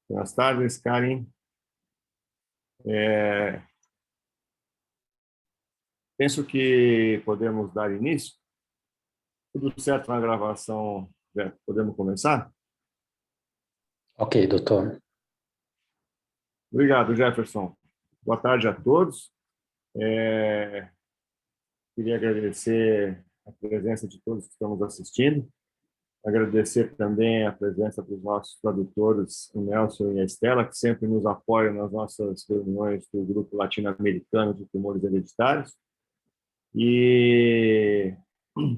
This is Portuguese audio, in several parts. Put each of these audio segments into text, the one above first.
Boas tardes, Karen. Penso que podemos dar início. Tudo certo na gravação? Podemos começar? Ok, doutor. Obrigado, Jefferson. Boa tarde a todos. Queria agradecer a presença de todos que estamos assistindo. Agradecer também a presença dos nossos tradutores, o Nelson e a Estela, que sempre nos apoiam nas nossas reuniões do Grupo Latino-Americano de Tumores Hereditários. E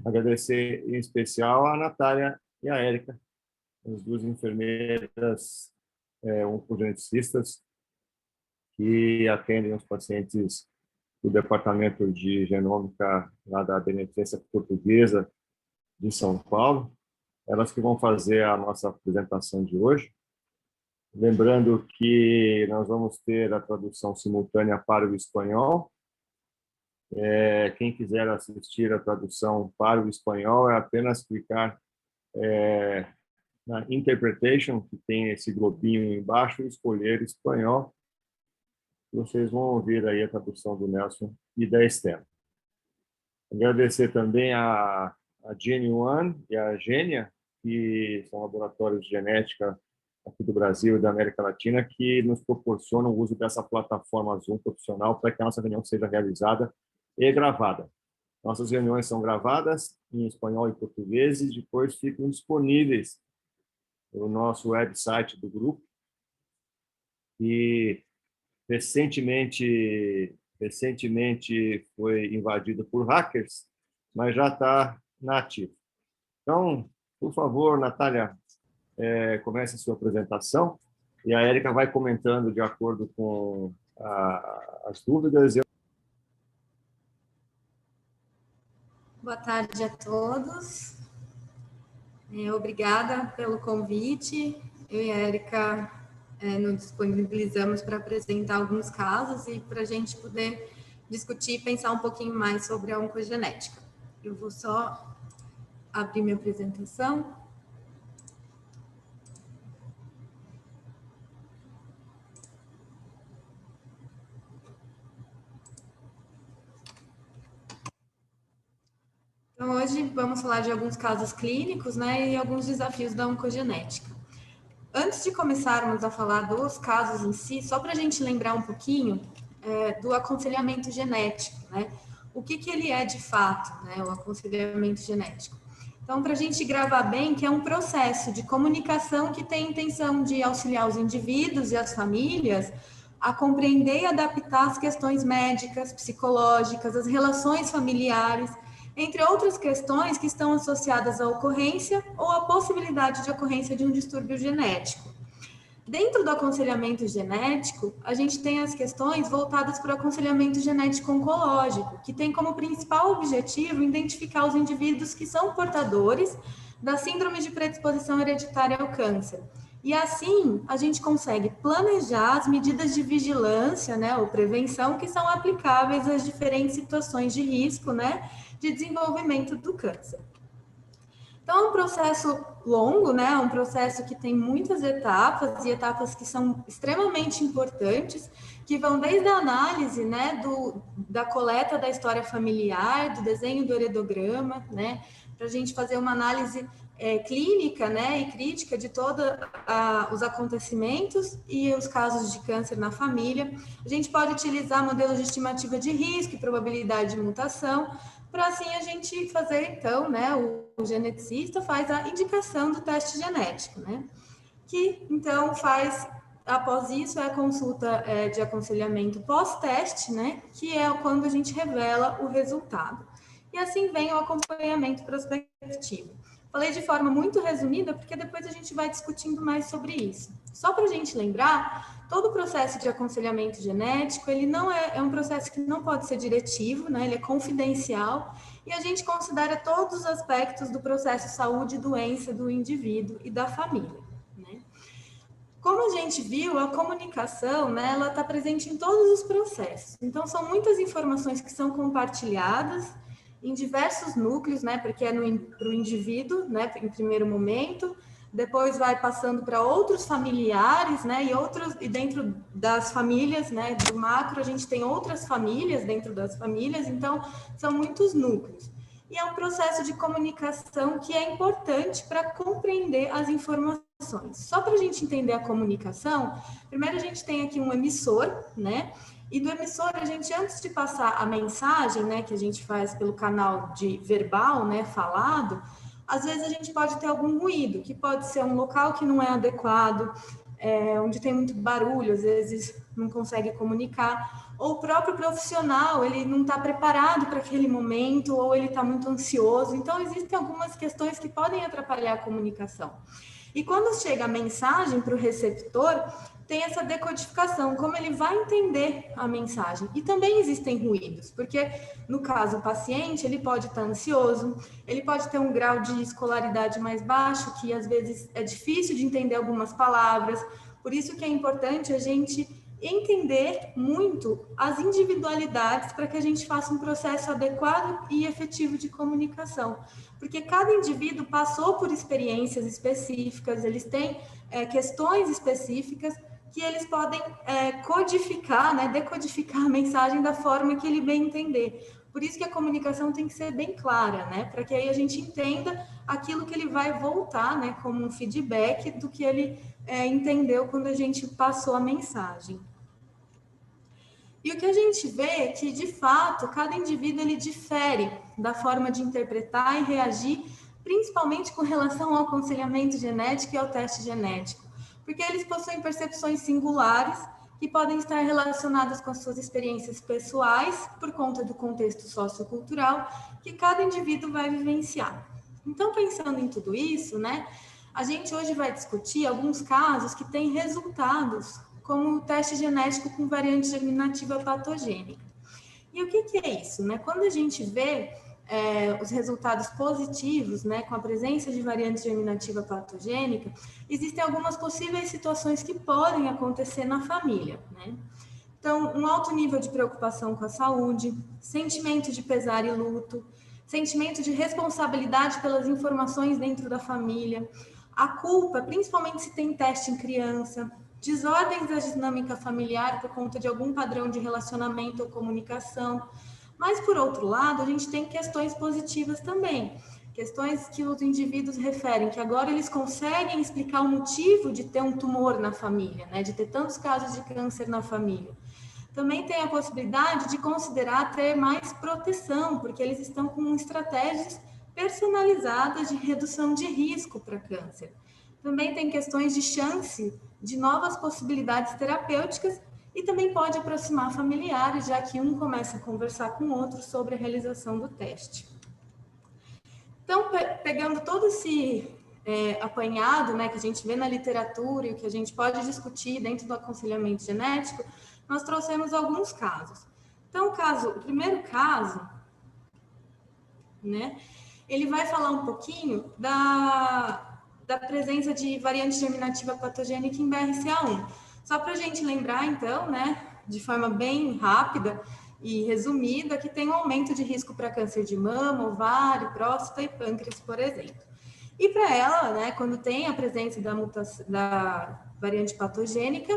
agradecer em especial a Natália e a Érica, as duas enfermeiras oncogeneticistas que atendem os pacientes do Departamento de Genômica lá da Beneficência Portuguesa de São Paulo. Elas que vão fazer a nossa apresentação de hoje. Lembrando que nós vamos ter a tradução simultânea para o espanhol. Quem quiser assistir a tradução para o espanhol é apenas clicar na Interpretation, que tem esse globinho embaixo, e escolher espanhol. Vocês vão ouvir aí a tradução do Nelson e da Estela. Agradecer também a Gene1 e a Gênia, que são laboratórios de genética aqui do Brasil e da América Latina, que nos proporcionam o uso dessa plataforma Zoom profissional para que a nossa reunião seja realizada e gravada. Nossas reuniões são gravadas em espanhol e português e depois ficam disponíveis no nosso website do grupo. E recentemente foi invadido por hackers, mas já está nativo. Então, por favor, Natália, comece a sua apresentação e a Érica vai comentando de acordo com as dúvidas. Boa tarde a todos. Obrigada pelo convite. Eu e a Érica nos disponibilizamos para apresentar alguns casos e para a gente poder discutir e pensar um pouquinho mais sobre a oncogenética. Eu vou só abrir minha apresentação. Então, hoje vamos falar de alguns casos clínicos, né, e alguns desafios da oncogenética. Antes de começarmos a falar dos casos em si, só para a gente lembrar um pouquinho do aconselhamento genético, né? O que ele é de fato, né, o aconselhamento genético. Então, para a gente gravar bem, que é um processo de comunicação que tem a intenção de auxiliar os indivíduos e as famílias a compreender e adaptar as questões médicas, psicológicas, as relações familiares, entre outras questões que estão associadas à ocorrência ou à possibilidade de ocorrência de um distúrbio genético. Dentro do aconselhamento genético, a gente tem as questões voltadas para o aconselhamento genético oncológico, que tem como principal objetivo identificar os indivíduos que são portadores da síndrome de predisposição hereditária ao câncer. E assim, a gente consegue planejar as medidas de vigilância, né, ou prevenção que são aplicáveis às diferentes situações de risco, né, de desenvolvimento do câncer. Então, é um processo longo, né? É um processo que tem muitas etapas e etapas que são extremamente importantes, que vão desde a análise, né, da coleta da história familiar, do desenho do heredograma, né, para a gente fazer uma análise clínica, né, e crítica de todos os acontecimentos e os casos de câncer na família. A gente pode utilizar modelos de estimativa de risco e probabilidade de mutação, para assim a gente fazer, então, né, o geneticista faz a indicação do teste genético, né, que, então, faz, após isso, a consulta de aconselhamento pós-teste, né, que é quando a gente revela o resultado. E assim vem o acompanhamento prospectivo. Falei de forma muito resumida, porque depois a gente vai discutindo mais sobre isso. Só para a gente lembrar, todo o processo de aconselhamento genético, ele não é um processo que não pode ser diretivo, né? Ele é confidencial, e a gente considera todos os aspectos do processo saúde e doença do indivíduo e da família, né? Como a gente viu, a comunicação, né, ela está presente em todos os processos. Então, são muitas informações que são compartilhadas em diversos núcleos, né, porque é para o indivíduo, né, em primeiro momento, depois vai passando para outros familiares, né? E dentro das famílias, né? Do macro, a gente tem outras famílias dentro das famílias, então são muitos núcleos. E é um processo de comunicação que é importante para compreender as informações. Só para a gente entender a comunicação, primeiro a gente tem aqui um emissor, né? E do emissor, a gente, antes de passar a mensagem, né, que a gente faz pelo canal de verbal, né, falado, às vezes a gente pode ter algum ruído, que pode ser um local que não é adequado, onde tem muito barulho, às vezes não consegue comunicar, ou o próprio profissional, ele não está preparado para aquele momento, ou ele está muito ansioso. Então, existem algumas questões que podem atrapalhar a comunicação. E quando chega a mensagem para o receptor, tem essa decodificação, como ele vai entender a mensagem. E também existem ruídos, porque no caso o paciente, ele pode estar ansioso, ele pode ter um grau de escolaridade mais baixo, que às vezes é difícil de entender algumas palavras, por isso que é importante a gente entender muito as individualidades para que a gente faça um processo adequado e efetivo de comunicação. Porque cada indivíduo passou por experiências específicas, eles têm questões específicas que eles podem codificar, né, decodificar a mensagem da forma que ele bem entender. Por isso que a comunicação tem que ser bem clara, né, para que aí a gente entenda aquilo que ele vai voltar, né, como um feedback do que ele entendeu quando a gente passou a mensagem. E o que a gente vê é que, de fato, cada indivíduo ele difere da forma de interpretar e reagir, principalmente com relação ao aconselhamento genético e ao teste genético, porque eles possuem percepções singulares que podem estar relacionadas com as suas experiências pessoais, por conta do contexto sociocultural que cada indivíduo vai vivenciar. Então, pensando em tudo isso, né, a gente hoje vai discutir alguns casos que têm resultados como o teste genético com variante germinativa patogênica. E o que é isso, né? Quando a gente vê os resultados positivos, né, com a presença de variante germinativa patogênica, existem algumas possíveis situações que podem acontecer na família, né? Então, um alto nível de preocupação com a saúde, sentimento de pesar e luto, sentimento de responsabilidade pelas informações dentro da família, a culpa, principalmente se tem teste em criança, desordens da dinâmica familiar por conta de algum padrão de relacionamento ou comunicação. Mas, por outro lado, a gente tem questões positivas também, questões que os indivíduos referem, que agora eles conseguem explicar o motivo de ter um tumor na família, né, de ter tantos casos de câncer na família. Também tem a possibilidade de considerar ter mais proteção, porque eles estão com estratégias personalizadas de redução de risco para câncer. Também tem questões de chance de novas possibilidades terapêuticas e também pode aproximar familiares, já que um começa a conversar com o outro sobre a realização do teste. Então, pegando todo esse apanhado, né, que a gente vê na literatura e o que a gente pode discutir dentro do aconselhamento genético, nós trouxemos alguns casos. Então, o primeiro caso, né, ele vai falar um pouquinho da presença de variante germinativa patogênica em BRCA1. Só para a gente lembrar, então, né, de forma bem rápida e resumida, que tem um aumento de risco para câncer de mama, ovário, próstata e pâncreas, por exemplo. E para ela, né, quando tem a presença da variante patogênica,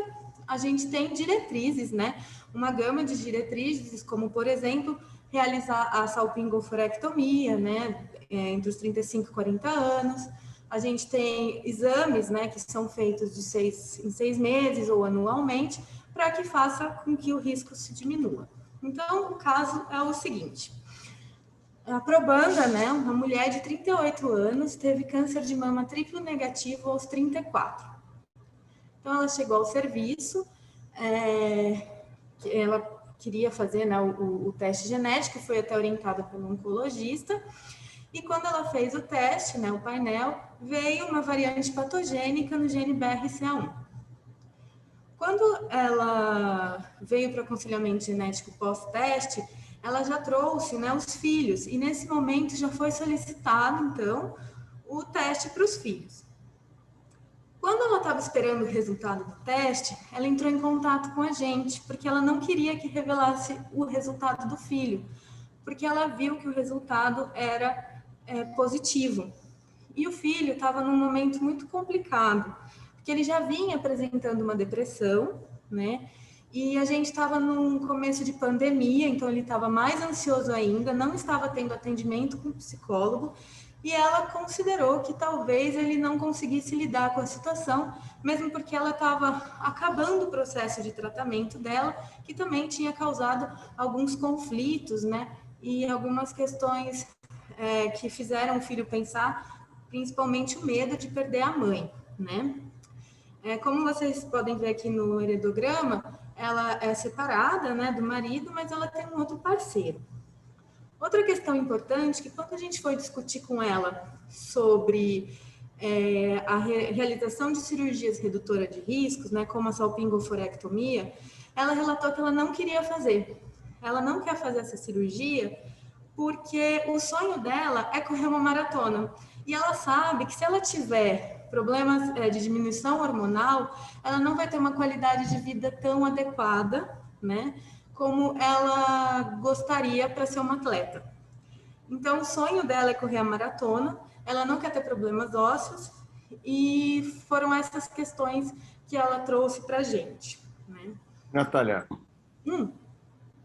a gente tem diretrizes, né, uma gama de diretrizes, como, por exemplo, realizar a salpingoforectomia, né, entre os 35 e 40 anos. A gente tem exames, né, que são feitos de 6 em 6 meses ou anualmente, para que faça com que o risco se diminua. Então, o caso é o seguinte: a probanda, né, uma mulher de 38 anos, teve câncer de mama triplo negativo aos 34. Então, ela chegou ao serviço, ela queria fazer, né, o teste genético, foi até orientada pelo oncologista, e quando ela fez o teste, né, o painel, veio uma variante patogênica no gene BRCA1. Quando ela veio para o aconselhamento genético pós-teste, ela já trouxe, né, os filhos, e nesse momento já foi solicitado, então, o teste para os filhos. Quando ela estava esperando o resultado do teste, ela entrou em contato com a gente, porque ela não queria que revelasse o resultado do filho, porque ela viu que o resultado era positivo. E o filho estava num momento muito complicado, porque ele já vinha apresentando uma depressão, né? E a gente estava num começo de pandemia, então ele estava mais ansioso ainda, não estava tendo atendimento com psicólogo, e ela considerou que talvez ele não conseguisse lidar com a situação, mesmo porque ela estava acabando o processo de tratamento dela, que também tinha causado alguns conflitos, né? E algumas questões que fizeram o filho pensar, principalmente o medo de perder a mãe, né? Como vocês podem ver aqui no heredograma, ela é separada, né, do marido, mas ela tem um outro parceiro. Outra questão importante, que quando a gente foi discutir com ela sobre a realização de cirurgias redutoras de riscos, né, como a salpingoforectomia, ela relatou que ela não queria fazer. Ela não quer fazer essa cirurgia porque o sonho dela é correr uma maratona. E ela sabe que se ela tiver problemas de diminuição hormonal, ela não vai ter uma qualidade de vida tão adequada, né, como ela gostaria para ser uma atleta. Então, o sonho dela é correr a maratona, ela não quer ter problemas ósseos, e foram essas questões que ela trouxe para a gente, né? Natália,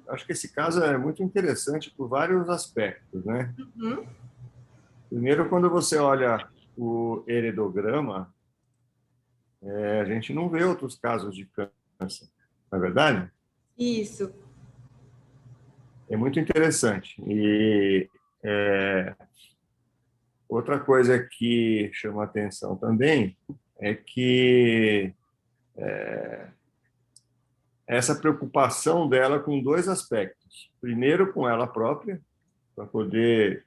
acho que esse caso é muito interessante por vários aspectos, né? Primeiro, quando você olha o heredograma, a gente não vê outros casos de câncer, não é verdade? Isso. É muito interessante. E outra coisa que chama atenção também é que essa preocupação dela com dois aspectos. Primeiro, com ela própria, para poder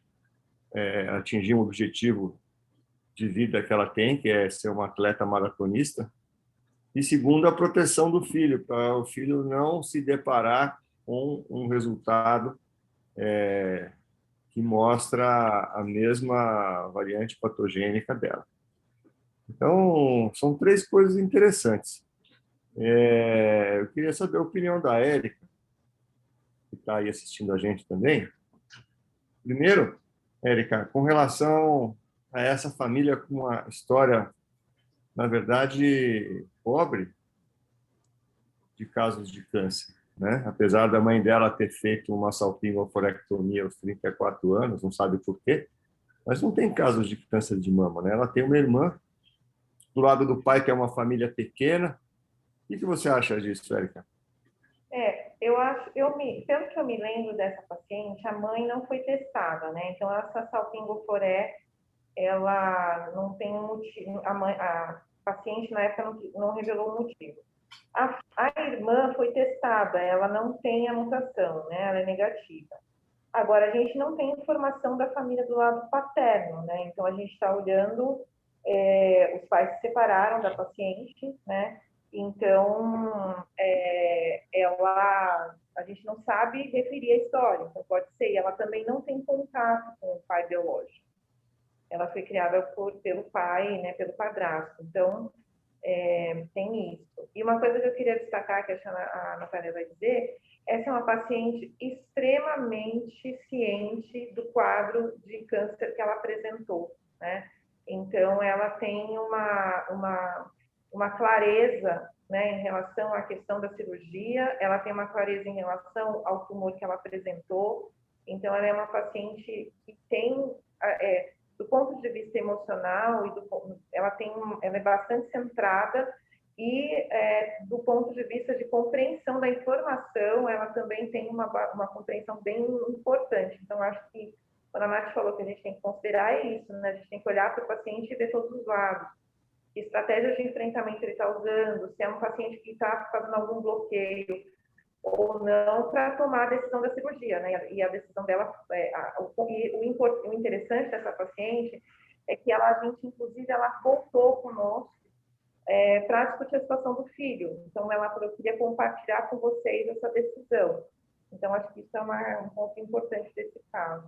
atingir um objetivo de vida que ela tem, que é ser uma atleta maratonista. E segundo, a proteção do filho, para o filho não se deparar com um resultado que mostra a mesma variante patogênica dela. Então, são três coisas interessantes. Eu queria saber a opinião da Érica, que está aí assistindo a gente também. Primeiro, Érica, com relação a essa família com uma história, na verdade, pobre de casos de câncer, né? Apesar da mãe dela ter feito uma salpingoforectomia aos 34 anos, não sabe por quê, mas não tem casos de câncer de mama, né? Ela tem uma irmã, do lado do pai, que é uma família pequena. O que você acha disso, Érica? Eu acho, pelo que eu me lembro dessa paciente, a mãe não foi testada, né? Então, essa salpingoforé, ela não tem um motivo, a paciente na época não revelou o motivo. A irmã foi testada, ela não tem a mutação, né? Ela é negativa. Agora, a gente não tem informação da família do lado paterno, né? Então, a gente está olhando, os pais se separaram da paciente, né? Então, a gente não sabe referir a história, então pode ser. E ela também não tem contato com o pai biológico. Ela foi criada pelo pai, né, pelo padrasto. Então, tem isso. E uma coisa que eu queria destacar, que a Natália vai dizer, essa é uma paciente extremamente ciente do quadro de câncer que ela apresentou, né? Então, ela tem uma clareza, né, em relação à questão da cirurgia, ela tem uma clareza em relação ao tumor que ela apresentou. Então, ela é uma paciente que tem, do ponto de vista emocional, ela é bastante centrada e, do ponto de vista de compreensão da informação, ela também tem uma compreensão bem importante. Então, acho que, quando a Nath falou que a gente tem que considerar, é isso, né? A gente tem que olhar para o paciente e ver todos os lados. Que estratégias de enfrentamento ele está usando, se é um paciente que está fazendo algum bloqueio ou não, para tomar a decisão da cirurgia, né? E a decisão dela, o interessante dessa paciente é que a gente, inclusive, ela voltou conosco para discutir a situação do filho. Então, ela falou, eu queria compartilhar com vocês essa decisão. Então, acho que isso é um ponto importante desse caso.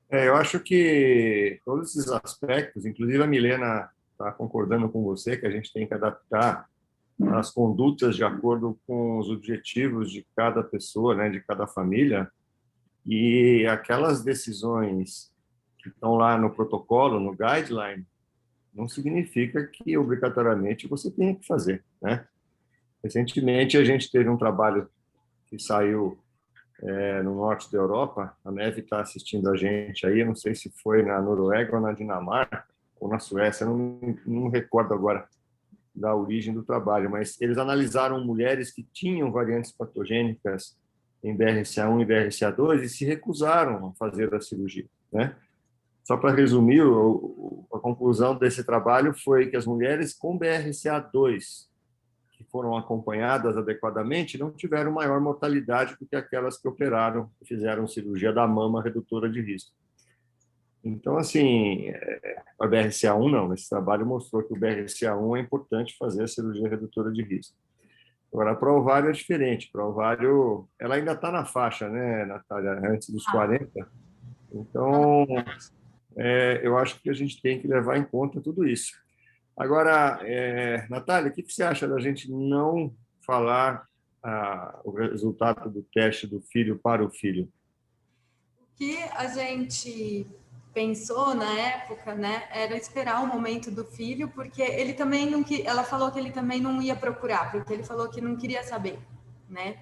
Eu acho que todos esses aspectos, inclusive a Milena está concordando com você, que a gente tem que adaptar as condutas de acordo com os objetivos de cada pessoa, né, de cada família, e aquelas decisões que estão lá no protocolo, no guideline, não significa que obrigatoriamente você tenha que fazer, né? Recentemente, a gente teve um trabalho que saiu no norte da Europa. A Neve está assistindo a gente aí, não sei se foi na Noruega ou na Dinamarca, ou na Suécia, não recordo agora da origem do trabalho, mas eles analisaram mulheres que tinham variantes patogênicas em BRCA1 e BRCA2 e se recusaram a fazer a cirurgia, né? Só para resumir, a conclusão desse trabalho foi que as mulheres com BRCA2 que foram acompanhadas adequadamente não tiveram maior mortalidade do que aquelas que operaram e fizeram cirurgia da mama redutora de risco. Então, assim, a BRCA1 não. Esse trabalho mostrou que o BRCA1 é importante fazer a cirurgia redutora de risco. Agora, para o ovário é diferente. Para o ovário, ela ainda está na faixa, né, Natália, antes dos 40. Então, eu acho que a gente tem que levar em conta tudo isso. Agora, Natália, o que você acha da gente não falar o resultado do teste do filho para o filho? O que a gente pensou na época, né, era esperar o momento do filho, porque ele também não que ela falou que ele também não ia procurar, porque ele falou que não queria saber, né?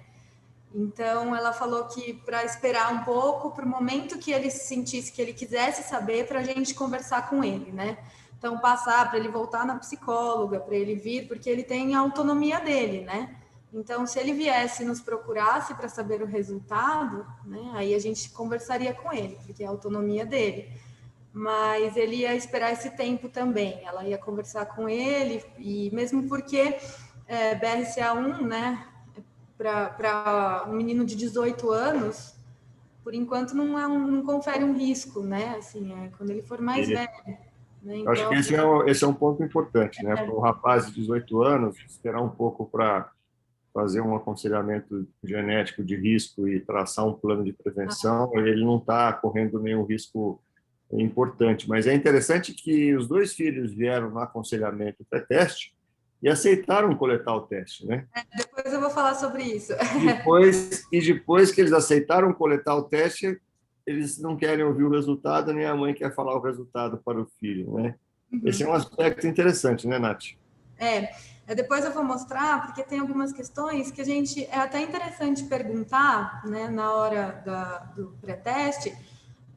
Então ela falou que para esperar um pouco, para o momento que ele sentisse que ele quisesse saber, para a gente conversar com ele, né? Então passar para ele voltar na psicóloga, para ele vir, porque ele tem a autonomia dele, né? Então, se ele viesse e nos procurasse para saber o resultado, né, aí a gente conversaria com ele, porque é a autonomia dele. Mas ele ia esperar esse tempo também, ela ia conversar com ele, e mesmo porque BRCA1, né, para um menino de 18 anos, por enquanto não confere um risco, né? Assim, quando ele for mais velho. Né? Eu acho que esse é um ponto importante, né? Para o rapaz de 18 anos, esperar um pouco para fazer um aconselhamento genético de risco e traçar um plano de prevenção, ele não está correndo nenhum risco importante. Mas é interessante que os dois filhos vieram no aconselhamento pré-teste e aceitaram coletar o teste, né? Depois eu vou falar sobre isso. Depois que eles aceitaram coletar o teste, eles não querem ouvir o resultado, nem a mãe quer falar o resultado para o filho, né? Uhum. Esse é um aspecto interessante, né, Nath? Depois eu vou mostrar, porque tem algumas questões que a gente... É até interessante perguntar, né, na hora do pré-teste,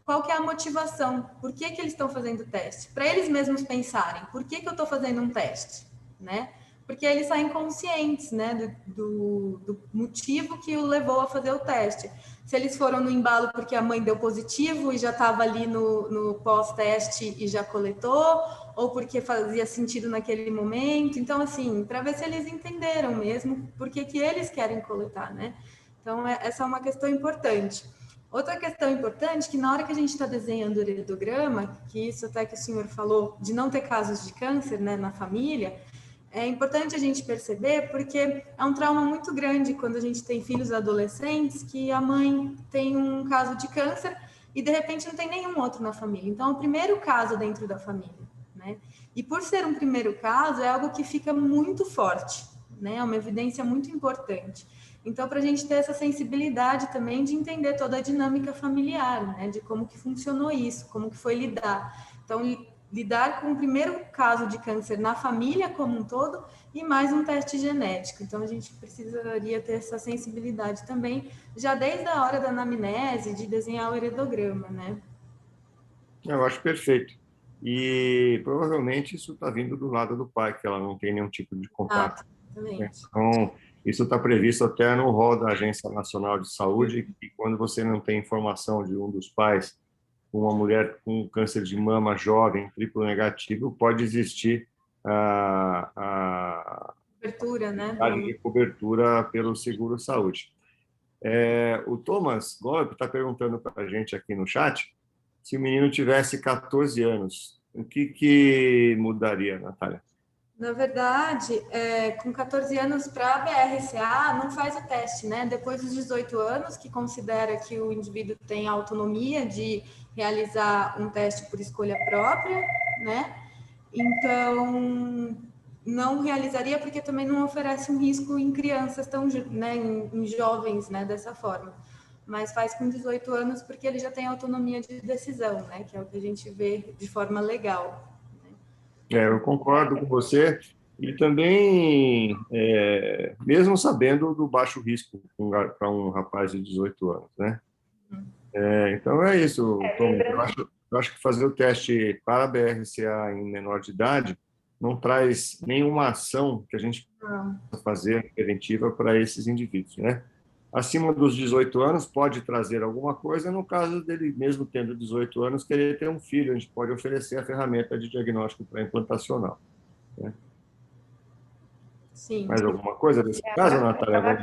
qual que é a motivação, por que eles estão fazendo o teste? Para eles mesmos pensarem, por que eu estou fazendo um teste, né? Porque eles saem conscientes, né, do motivo que o levou a fazer o teste. Se eles foram no embalo porque a mãe deu positivo e já estava ali no pós-teste e já coletou, ou porque fazia sentido naquele momento. Então, assim, para ver se eles entenderam mesmo por que eles querem coletar, né? Então, essa é uma questão importante. Outra questão importante, que na hora que a gente está desenhando o heredograma, que isso até que o senhor falou, de não ter casos de câncer, né, na família, é importante a gente perceber, porque é um trauma muito grande quando a gente tem filhos adolescentes, que a mãe tem um caso de câncer e, de repente, não tem nenhum outro na família. Então, é o primeiro caso dentro da família, né? E por ser um primeiro caso, é algo que fica muito forte, né? É uma evidência muito importante. Então, para a gente ter essa sensibilidade também de entender toda a dinâmica familiar, né? De como que funcionou isso, como que foi lidar. Então, lidar com o primeiro caso de câncer na família como um todo e mais um teste genético. Então, a gente precisaria ter essa sensibilidade também, já desde a hora da anamnese, de desenhar o heredograma, né? Eu acho perfeito. E provavelmente isso está vindo do lado do pai, que ela não tem nenhum tipo de contato. Então, isso está previsto até no rol da Agência Nacional de Saúde, e quando você não tem informação de um dos pais, uma mulher com câncer de mama jovem, triplo negativo, pode existir a cobertura, né? Cobertura pelo seguro-saúde. O Thomas Golpe está perguntando para a gente aqui no chat se o menino tivesse 14 anos, o que mudaria, Natália? Na verdade, com 14 anos para a BRCA não faz o teste, né? Depois dos 18 anos, que considera que o indivíduo tem autonomia de realizar um teste por escolha própria, né? Então, não realizaria porque também não oferece um risco em crianças tão, né, em jovens, né, dessa forma. mas faz com 18 anos porque ele já tem autonomia de decisão, né? Que é o que a gente vê de forma legal. Eu concordo com você. E também, mesmo sabendo do baixo risco para um rapaz de 18 anos, né? Então é isso, Tom. Eu acho que fazer o teste para a BRCA em menor de idade não traz nenhuma ação que a gente possa fazer preventiva para esses indivíduos, né? Acima dos 18 anos pode trazer alguma coisa, no caso dele mesmo tendo 18 anos, querer ter um filho, a gente pode oferecer a ferramenta de diagnóstico pré-implantacional, né? Sim. Mais alguma coisa desse caso, Natália? Na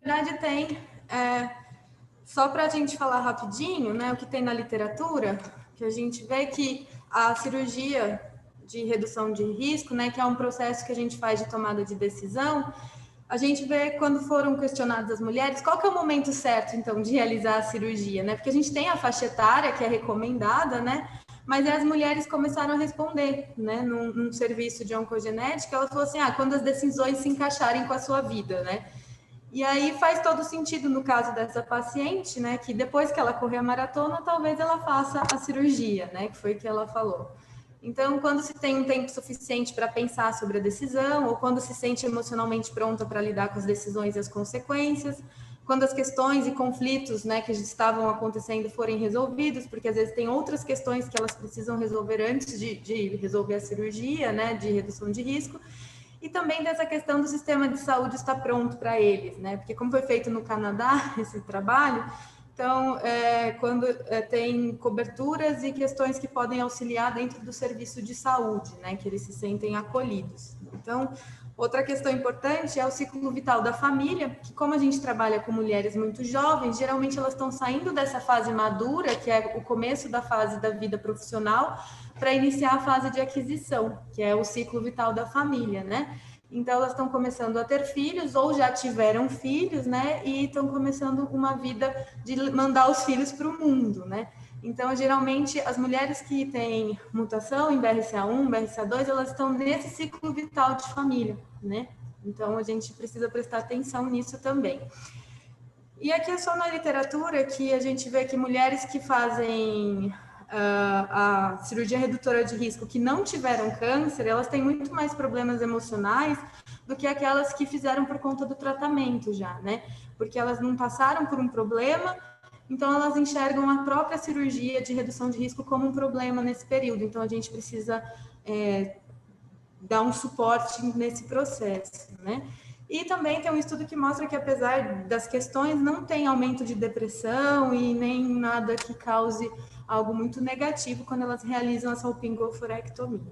verdade, tem. Só para a gente falar rapidinho, né, o que tem na literatura, que a gente vê que a cirurgia de redução de risco, né, que é um processo que a gente faz de tomada de decisão, a gente vê quando foram questionadas as mulheres, qual que é o momento certo, então, de realizar a cirurgia, né? Porque a gente tem a faixa etária, que é recomendada, né? Mas as mulheres começaram a responder, né? Num serviço de oncogenética, elas falaram assim, quando as decisões se encaixarem com a sua vida, né? E aí faz todo sentido no caso dessa paciente, né? Que depois que ela correr a maratona, talvez ela faça a cirurgia, né? Que foi o que ela falou. Então, quando se tem um tempo suficiente para pensar sobre a decisão, ou quando se sente emocionalmente pronta para lidar com as decisões e as consequências, quando as questões e conflitos, né, que estavam acontecendo forem resolvidos, porque às vezes tem outras questões que elas precisam resolver antes de resolver a cirurgia, né, de redução de risco, e também dessa questão do sistema de saúde estar pronto para eles, né, porque como foi feito no Canadá esse trabalho, então, quando tem coberturas e questões que podem auxiliar dentro do serviço de saúde, né, que eles se sentem acolhidos. Então, outra questão importante é o ciclo vital da família, que como a gente trabalha com mulheres muito jovens, geralmente elas estão saindo dessa fase madura, que é o começo da fase da vida profissional, para iniciar a fase de aquisição, que é o ciclo vital da família, né? Então, elas estão começando a ter filhos ou já tiveram filhos, né? E estão começando uma vida de mandar os filhos para o mundo, né? Então, geralmente, as mulheres que têm mutação em BRCA1, BRCA2, elas estão nesse ciclo vital de família, né? Então, a gente precisa prestar atenção nisso também. E aqui é só na literatura que a gente vê que mulheres que fazem a cirurgia redutora de risco que não tiveram câncer, elas têm muito mais problemas emocionais do que aquelas que fizeram por conta do tratamento já, né? Porque elas não passaram por um problema, então elas enxergam a própria cirurgia de redução de risco como um problema nesse período. Então a gente precisa dar um suporte nesse processo, né? E também tem um estudo que mostra que, apesar das questões, não tem aumento de depressão e nem nada que cause algo muito negativo quando elas realizam a salpingoforectomia.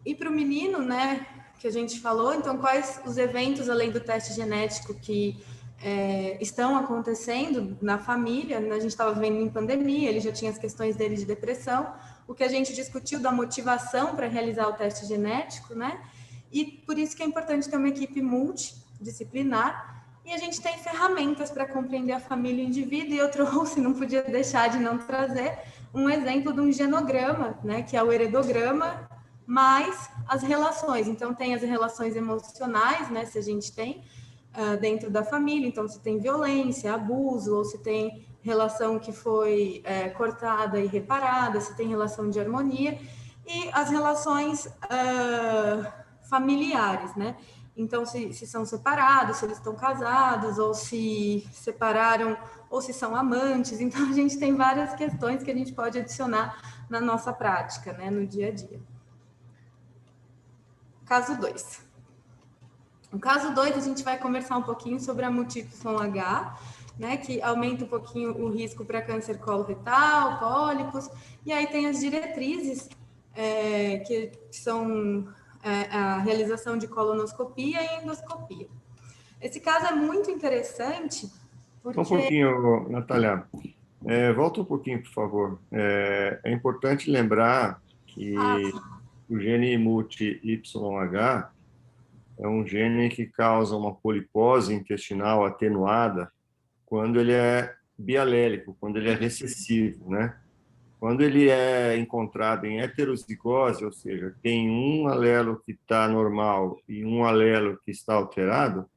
E para o menino, né, que a gente falou, então, quais os eventos, além do teste genético, que estão acontecendo na família? A gente estava vivendo em pandemia, ele já tinha as questões dele de depressão, o que a gente discutiu da motivação para realizar o teste genético, né? E por isso que é importante ter uma equipe multidisciplinar, e a gente tem ferramentas para compreender a família e o indivíduo, e eu trouxe, não podia deixar de não trazer, um exemplo de um genograma, né, que é o heredograma, mais as relações. Então, tem as relações emocionais, né, se a gente tem dentro da família, então se tem violência, abuso, ou se tem relação que foi cortada e reparada, se tem relação de harmonia, e as relações familiares, né? Então, se são separados, se eles estão casados, ou se separaram, ou se são amantes. Então, a gente tem várias questões que a gente pode adicionar na nossa prática, né, no dia a dia. Caso 2. No caso 2, a gente vai conversar um pouquinho sobre a múltipla H, né, que aumenta um pouquinho o risco para câncer coloretal, pólipos, e aí tem as diretrizes, que são a realização de colonoscopia e endoscopia. Esse caso é muito interessante, porque... Um pouquinho, Natália. Volta um pouquinho, por favor. É importante lembrar que o gene MUT-YH é um gene que causa uma polipose intestinal atenuada quando ele é bialélico, quando ele é recessivo, né? Quando ele é encontrado em heterozigose, ou seja, tem um alelo que está normal e um alelo que está alterado,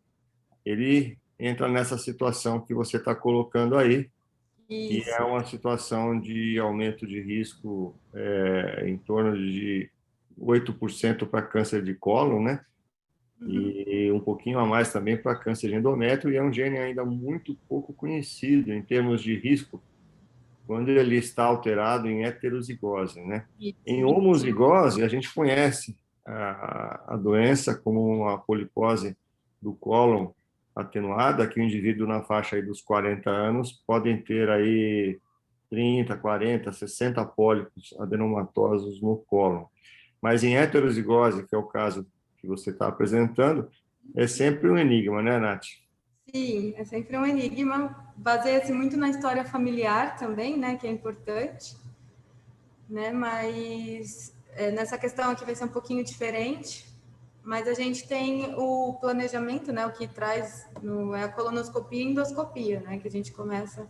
ele entra nessa situação que você está colocando aí, que é Isso. uma situação de aumento de risco em torno de 8% para câncer de cólon, né? E um pouquinho a mais também para câncer de endométrio, e é um gene ainda muito pouco conhecido em termos de risco, quando ele está alterado em heterozigose, né? Em Isso. homozigose, a gente conhece a doença como uma polipose do cólon atenuada, que o indivíduo na faixa aí dos 40 anos podem ter aí 30, 40, 60 pólipos adenomatosos no cólon. Mas em heterozigose, que é o caso que você está apresentando, é sempre um enigma, né, Nath? Sim, é sempre um enigma. Baseia-se muito na história familiar também, né, que é importante, né, mas nessa questão aqui vai ser um pouquinho diferente, mas a gente tem o planejamento, né, o que traz é a colonoscopia e endoscopia, né, que a gente começa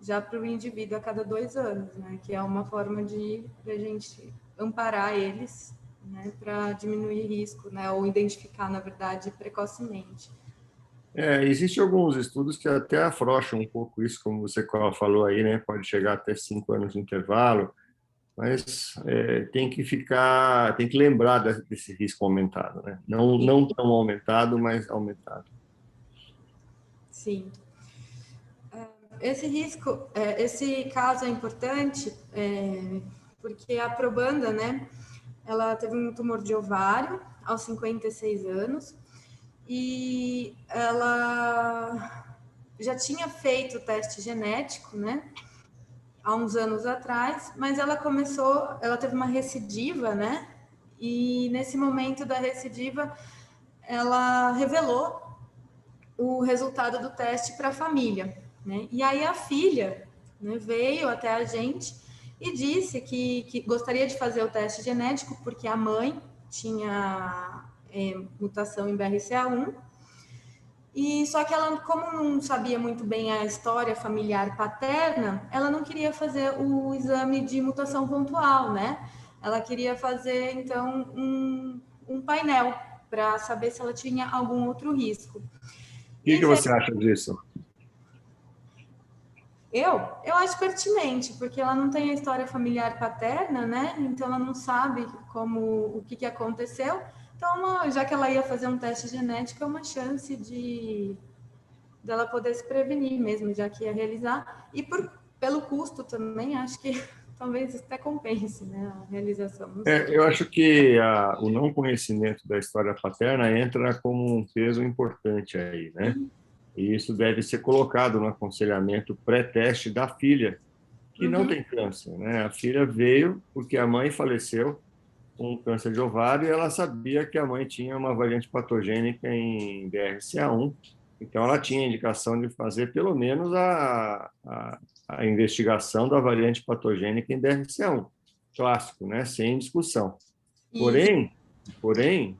já para o indivíduo a cada 2 anos, né, que é uma forma de a gente amparar eles, né, para diminuir risco, né, ou identificar, na verdade, precocemente. Existem alguns estudos que até afrouxam um pouco isso, como você falou aí, né? Pode chegar até 5 anos de intervalo, mas tem que lembrar desse risco aumentado, né? Não tão aumentado, mas aumentado. Sim. Esse risco, esse caso é importante porque a probanda, né, ela teve um tumor de ovário aos 56 anos e ela já tinha feito o teste genético, né, há uns anos atrás, mas ela teve uma recidiva, né, e nesse momento da recidiva ela revelou o resultado do teste para a família, né? E aí a filha, né, veio até a gente e disse que gostaria de fazer o teste genético porque a mãe tinha mutação em BRCA1 e só que ela, como não sabia muito bem a história familiar paterna, ela não queria fazer o exame de mutação pontual, né? Ela queria fazer então um painel para saber se ela tinha algum outro risco. O que você acha disso? Eu acho pertinente, porque ela não tem a história familiar paterna, né? Então ela não sabe o que aconteceu. Então, já que ela ia fazer um teste genético, é uma chance dela poder se prevenir mesmo, já que ia realizar. E pelo custo também, acho que talvez até compense, né? A realização. Não sei. Eu acho que o não conhecimento da história paterna entra como um peso importante aí, né? E isso deve ser colocado no aconselhamento pré-teste da filha, que não tem câncer, né? A filha veio porque a mãe faleceu com câncer de ovário e ela sabia que a mãe tinha uma variante patogênica em BRCA1, então ela tinha indicação de fazer pelo menos a investigação da variante patogênica em BRCA1, clássico, né? Sem discussão. Isso. Porém,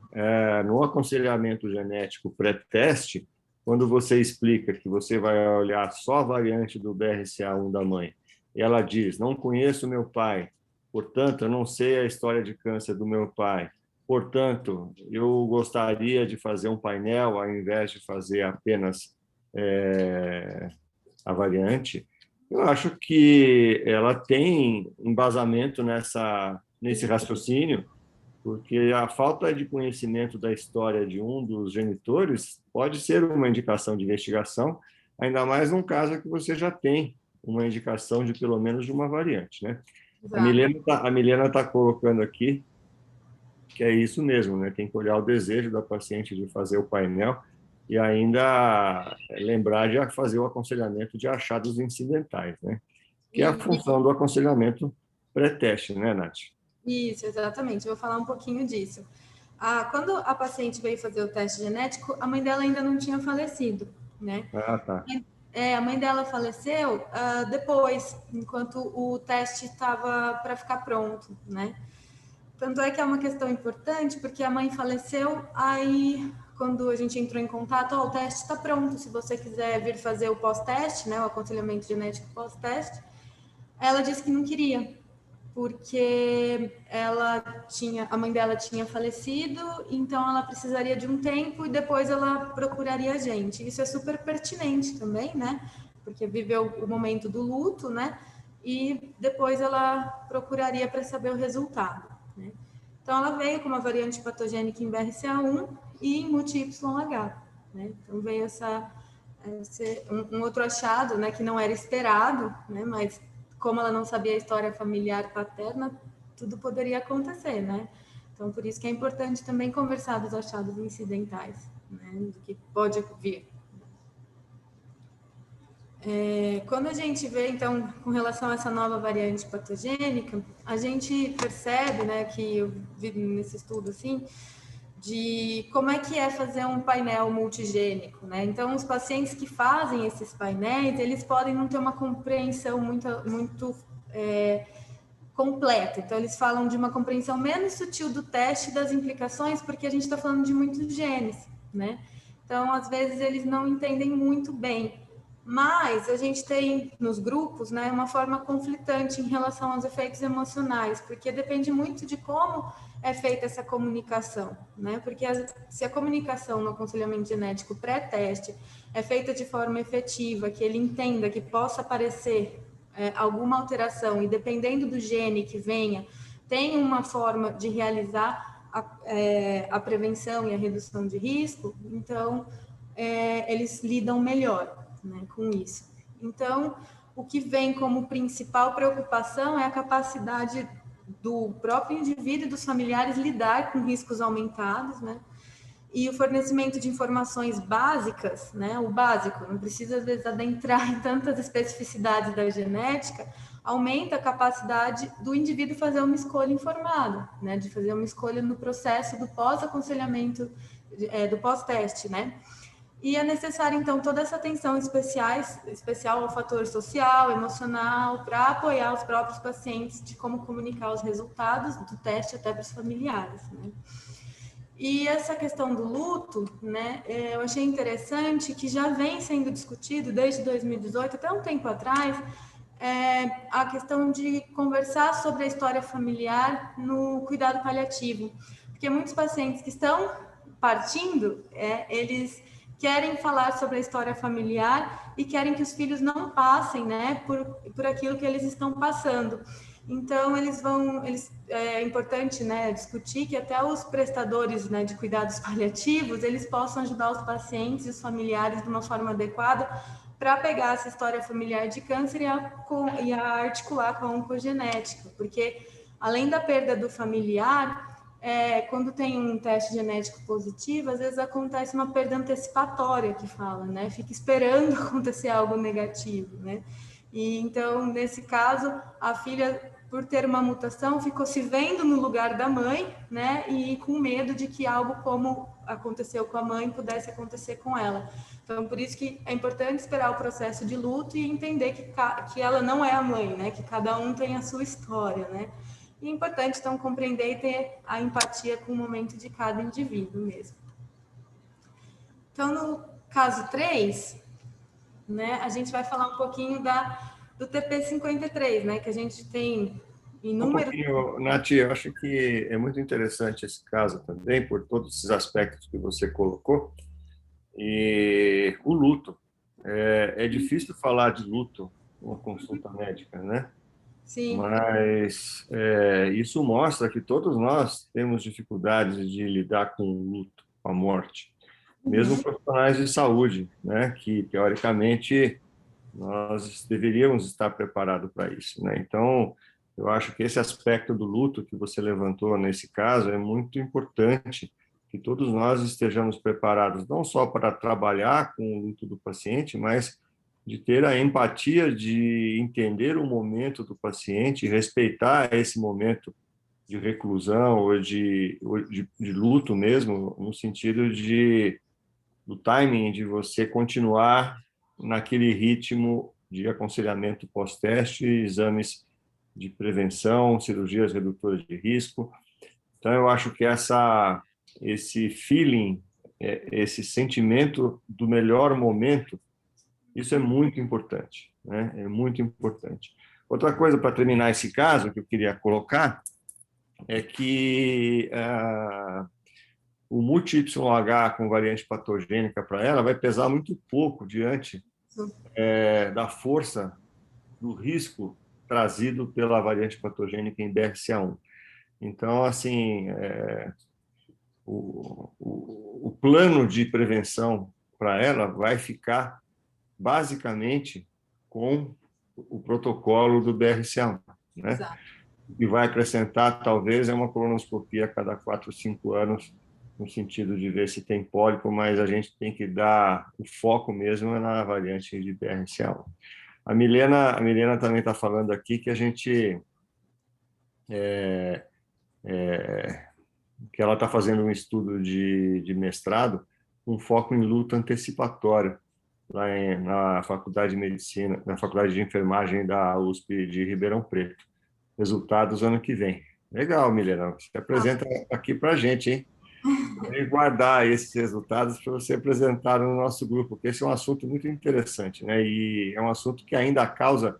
no aconselhamento genético pré-teste, quando você explica que você vai olhar só a variante do BRCA1 da mãe, e ela diz: não conheço meu pai, portanto, eu não sei a história de câncer do meu pai, portanto, eu gostaria de fazer um painel ao invés de fazer apenas a variante. Eu acho que ela tem embasamento nesse raciocínio, porque a falta de conhecimento da história de um dos genitores pode ser uma indicação de investigação, ainda mais num caso que você já tem uma indicação de pelo menos de uma variante, né? A Milena tá colocando aqui que é isso mesmo, né? Tem que olhar o desejo da paciente de fazer o painel e ainda lembrar de fazer o aconselhamento de achados incidentais, né? Que é a função do aconselhamento pré-teste, né, Nath? Isso, exatamente. Eu vou falar um pouquinho disso. Quando a paciente veio fazer o teste genético, a mãe dela ainda não tinha falecido, né? Ah, tá. A mãe dela faleceu depois, enquanto o teste estava para ficar pronto, né? Tanto é que é uma questão importante, porque a mãe faleceu, aí quando a gente entrou em contato, o teste está pronto, se você quiser vir fazer o pós-teste, né, o aconselhamento genético pós-teste, ela disse que não queria. porque a mãe dela tinha falecido, então ela precisaria de um tempo e depois ela procuraria a gente. Isso é super pertinente também, né? Porque viveu o momento do luto, né? E depois ela procuraria para saber o resultado, né? Então ela veio com uma variante patogênica em BRCA1 e em MUT-YH, né? Então veio um outro achado, né, que não era esperado, né, mas como ela não sabia a história familiar paterna, tudo poderia acontecer, né? Então, por isso que é importante também conversar dos achados incidentais, né, do que pode vir. Quando a gente vê, então, com relação a essa nova variante patogênica, a gente percebe, né, que eu vi nesse estudo, assim, de como é que é fazer um painel multigênico, né? Então, os pacientes que fazem esses painéis, eles podem não ter uma compreensão muito completa. Então, eles falam de uma compreensão menos sutil do teste das implicações, porque a gente está falando de muitos genes, né? Então, às vezes, eles não entendem muito bem. Mas a gente tem nos grupos, né, uma forma conflitante em relação aos efeitos emocionais, porque depende muito de como é feita essa comunicação, né? Porque se a comunicação no aconselhamento genético pré-teste é feita de forma efetiva, que ele entenda que possa aparecer alguma alteração e dependendo do gene que venha, tem uma forma de realizar a prevenção e a redução de risco, então eles lidam melhor, né, com isso. Então, o que vem como principal preocupação é a capacidade do próprio indivíduo e dos familiares lidar com riscos aumentados, né? E o fornecimento de informações básicas, né? O básico, não precisa às vezes adentrar em tantas especificidades da genética, aumenta a capacidade do indivíduo fazer uma escolha informada, né? De fazer uma escolha no processo do pós-aconselhamento, do pós-teste, né? E é necessário, então, toda essa atenção especial ao fator social, emocional, para apoiar os próprios pacientes de como comunicar os resultados do teste até para os familiares, né? E essa questão do luto, né, eu achei interessante que já vem sendo discutido desde 2018, até um tempo atrás, a questão de conversar sobre a história familiar no cuidado paliativo. Porque muitos pacientes que estão partindo, eles querem falar sobre a história familiar e querem que os filhos não passem, né, por aquilo que eles estão passando. Então, é importante, né, discutir que até os prestadores, né, de cuidados paliativos, eles possam ajudar os pacientes e os familiares de uma forma adequada para pegar essa história familiar de câncer e a articular com a oncogenética, porque além da perda do familiar, quando tem um teste genético positivo, às vezes acontece uma perda antecipatória, que fala, né? Fica esperando acontecer algo negativo, né? E então, nesse caso, a filha, por ter uma mutação, ficou se vendo no lugar da mãe, né? E com medo de que algo como aconteceu com a mãe pudesse acontecer com ela. Então, por isso que é importante esperar o processo de luto e entender que ela não é a mãe, né? Que cada um tem a sua história, né? E é importante, então, compreender e ter a empatia com o momento de cada indivíduo mesmo. Então, no caso 3, né, a gente vai falar um pouquinho do TP53, né, que a gente tem inúmeros... Nath, eu acho que é muito interessante esse caso também, por todos esses aspectos que você colocou. E o luto. É difícil falar de luto numa consulta médica, né? Sim. Mas isso mostra que todos nós temos dificuldades de lidar com o luto, com a morte. Mesmo profissionais de saúde, né? Que, teoricamente, nós deveríamos estar preparados para isso, né? Então, eu acho que esse aspecto do luto que você levantou nesse caso é muito importante, que todos nós estejamos preparados não só para trabalhar com o luto do paciente, mas de ter a empatia de entender o momento do paciente, respeitar esse momento de reclusão ou de luto mesmo, no sentido do timing de você continuar naquele ritmo de aconselhamento pós-teste, exames de prevenção, cirurgias redutoras de risco. Então, eu acho que esse feeling, esse sentimento do melhor momento, isso é muito importante, né? É muito importante. Outra coisa, para terminar esse caso, que eu queria colocar, é que o multi-YH com variante patogênica para ela vai pesar muito pouco diante da força do risco trazido pela variante patogênica em BRCA1. Então, assim, o plano de prevenção para ela vai ficar basicamente com o protocolo do BRCA1, né? Exato. E vai acrescentar, talvez, uma colonoscopia a cada 4 ou 5 anos, no sentido de ver se tem pólipo, mas a gente tem que dar o foco mesmo na variante de BRCA1. A Milena também está falando aqui que a gente que ela está fazendo um estudo de mestrado com foco em luto antecipatório lá na Faculdade de Medicina, na Faculdade de Enfermagem da USP de Ribeirão Preto. Resultados ano que vem. Legal, Milena. Você apresenta aqui para a gente, hein? E guardar esses resultados para você apresentar no nosso grupo, porque esse é um assunto muito interessante, né? E é um assunto que ainda causa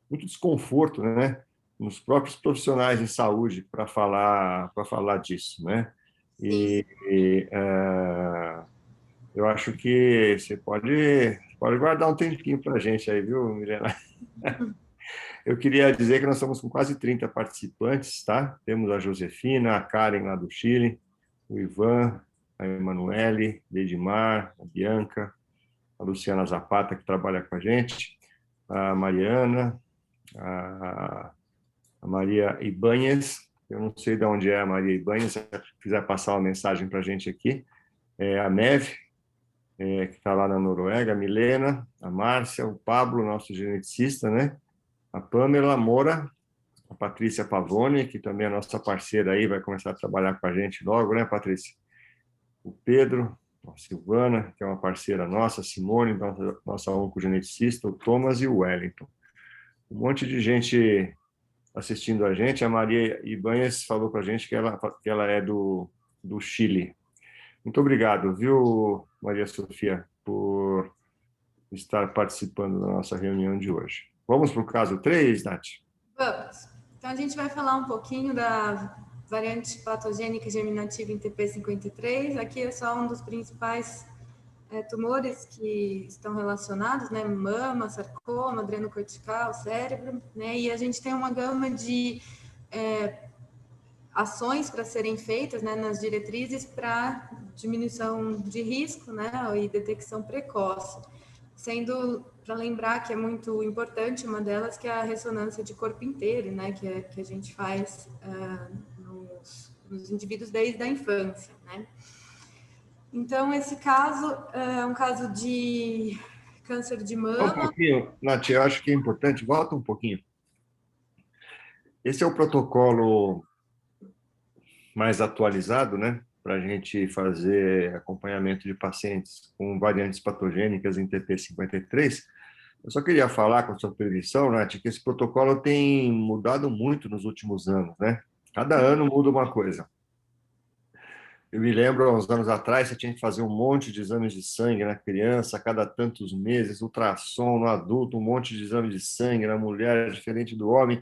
muito desconforto, né? Nos próprios profissionais de saúde para falar disso, né? Sim. Eu acho que você pode guardar um tempinho para a gente aí, viu, Milena? Eu queria dizer que nós estamos com quase 30 participantes, tá? Temos a Josefina, a Karen lá do Chile, o Ivan, a Emanuele, a Edmar, a Bianca, a Luciana Zapata, que trabalha com a gente, a Mariana, a Maria Ibanhes, eu não sei de onde é a Maria Ibanhes, se quiser passar uma mensagem para a gente aqui, a Neve, que está lá na Noruega, a Milena, a Márcia, o Pablo, nosso geneticista, né? A Pamela Moura, a Patrícia Pavone, que também é nossa parceira aí, vai começar a trabalhar com a gente logo, né, Patrícia? O Pedro, a Silvana, que é uma parceira nossa, a Simone, nossa oncogeneticista, o Thomas e o Wellington. Um monte de gente assistindo a gente. A Maria Ibanhes falou para a gente que ela é do Chile. Muito obrigado, viu, Maria Sofia, por estar participando da nossa reunião de hoje. Vamos para o caso 3, Nath? Vamos. Então, a gente vai falar um pouquinho da variante patogênica germinativa em TP53. Aqui é só um dos principais tumores que estão relacionados, né? Mama, sarcoma, adrenocortical, cérebro, né? E a gente tem uma gama de ações para serem feitas, né, nas diretrizes para diminuição de risco, né, e detecção precoce. Sendo, para lembrar que é muito importante, uma delas que é a ressonância de corpo inteiro, né, que a gente faz nos indivíduos desde a infância, né. Então, esse caso é um caso de câncer de mama. Um pouquinho, Nath, eu acho que é importante, volta um pouquinho. Esse é o protocolo mais atualizado, né, para a gente fazer acompanhamento de pacientes com variantes patogênicas em TP53. Eu só queria falar, com a sua permissão, Nath, que esse protocolo tem mudado muito nos últimos anos, né? Cada ano muda uma coisa. Eu me lembro, há uns anos atrás, você tinha que fazer um monte de exames de sangue na criança, a cada tantos meses, ultrassom no adulto, um monte de exame de sangue na mulher, diferente do homem.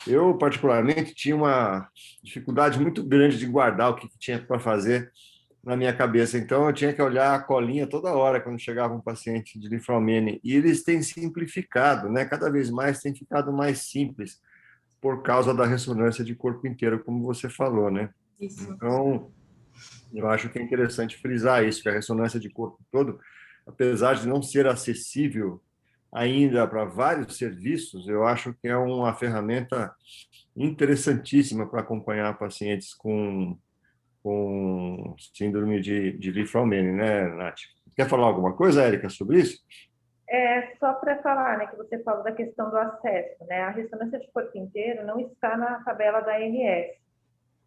Eu, particularmente, tinha uma dificuldade muito grande de guardar o que tinha para fazer na minha cabeça. Então, eu tinha que olhar a colinha toda hora quando chegava um paciente de linfomene. E eles têm simplificado, né? Cada vez mais tem ficado mais simples por causa da ressonância de corpo inteiro, como você falou, né? Isso. Então, eu acho que é interessante frisar isso, que a ressonância de corpo todo, apesar de não ser acessível ainda para vários serviços, eu acho que é uma ferramenta interessantíssima para acompanhar pacientes com síndrome de Li-Fraumeni, né, Nath? Quer falar alguma coisa, Érica, sobre isso? Só para falar, né, que você falou da questão do acesso, né? A ressonância de corpo inteiro não está na tabela da ANS,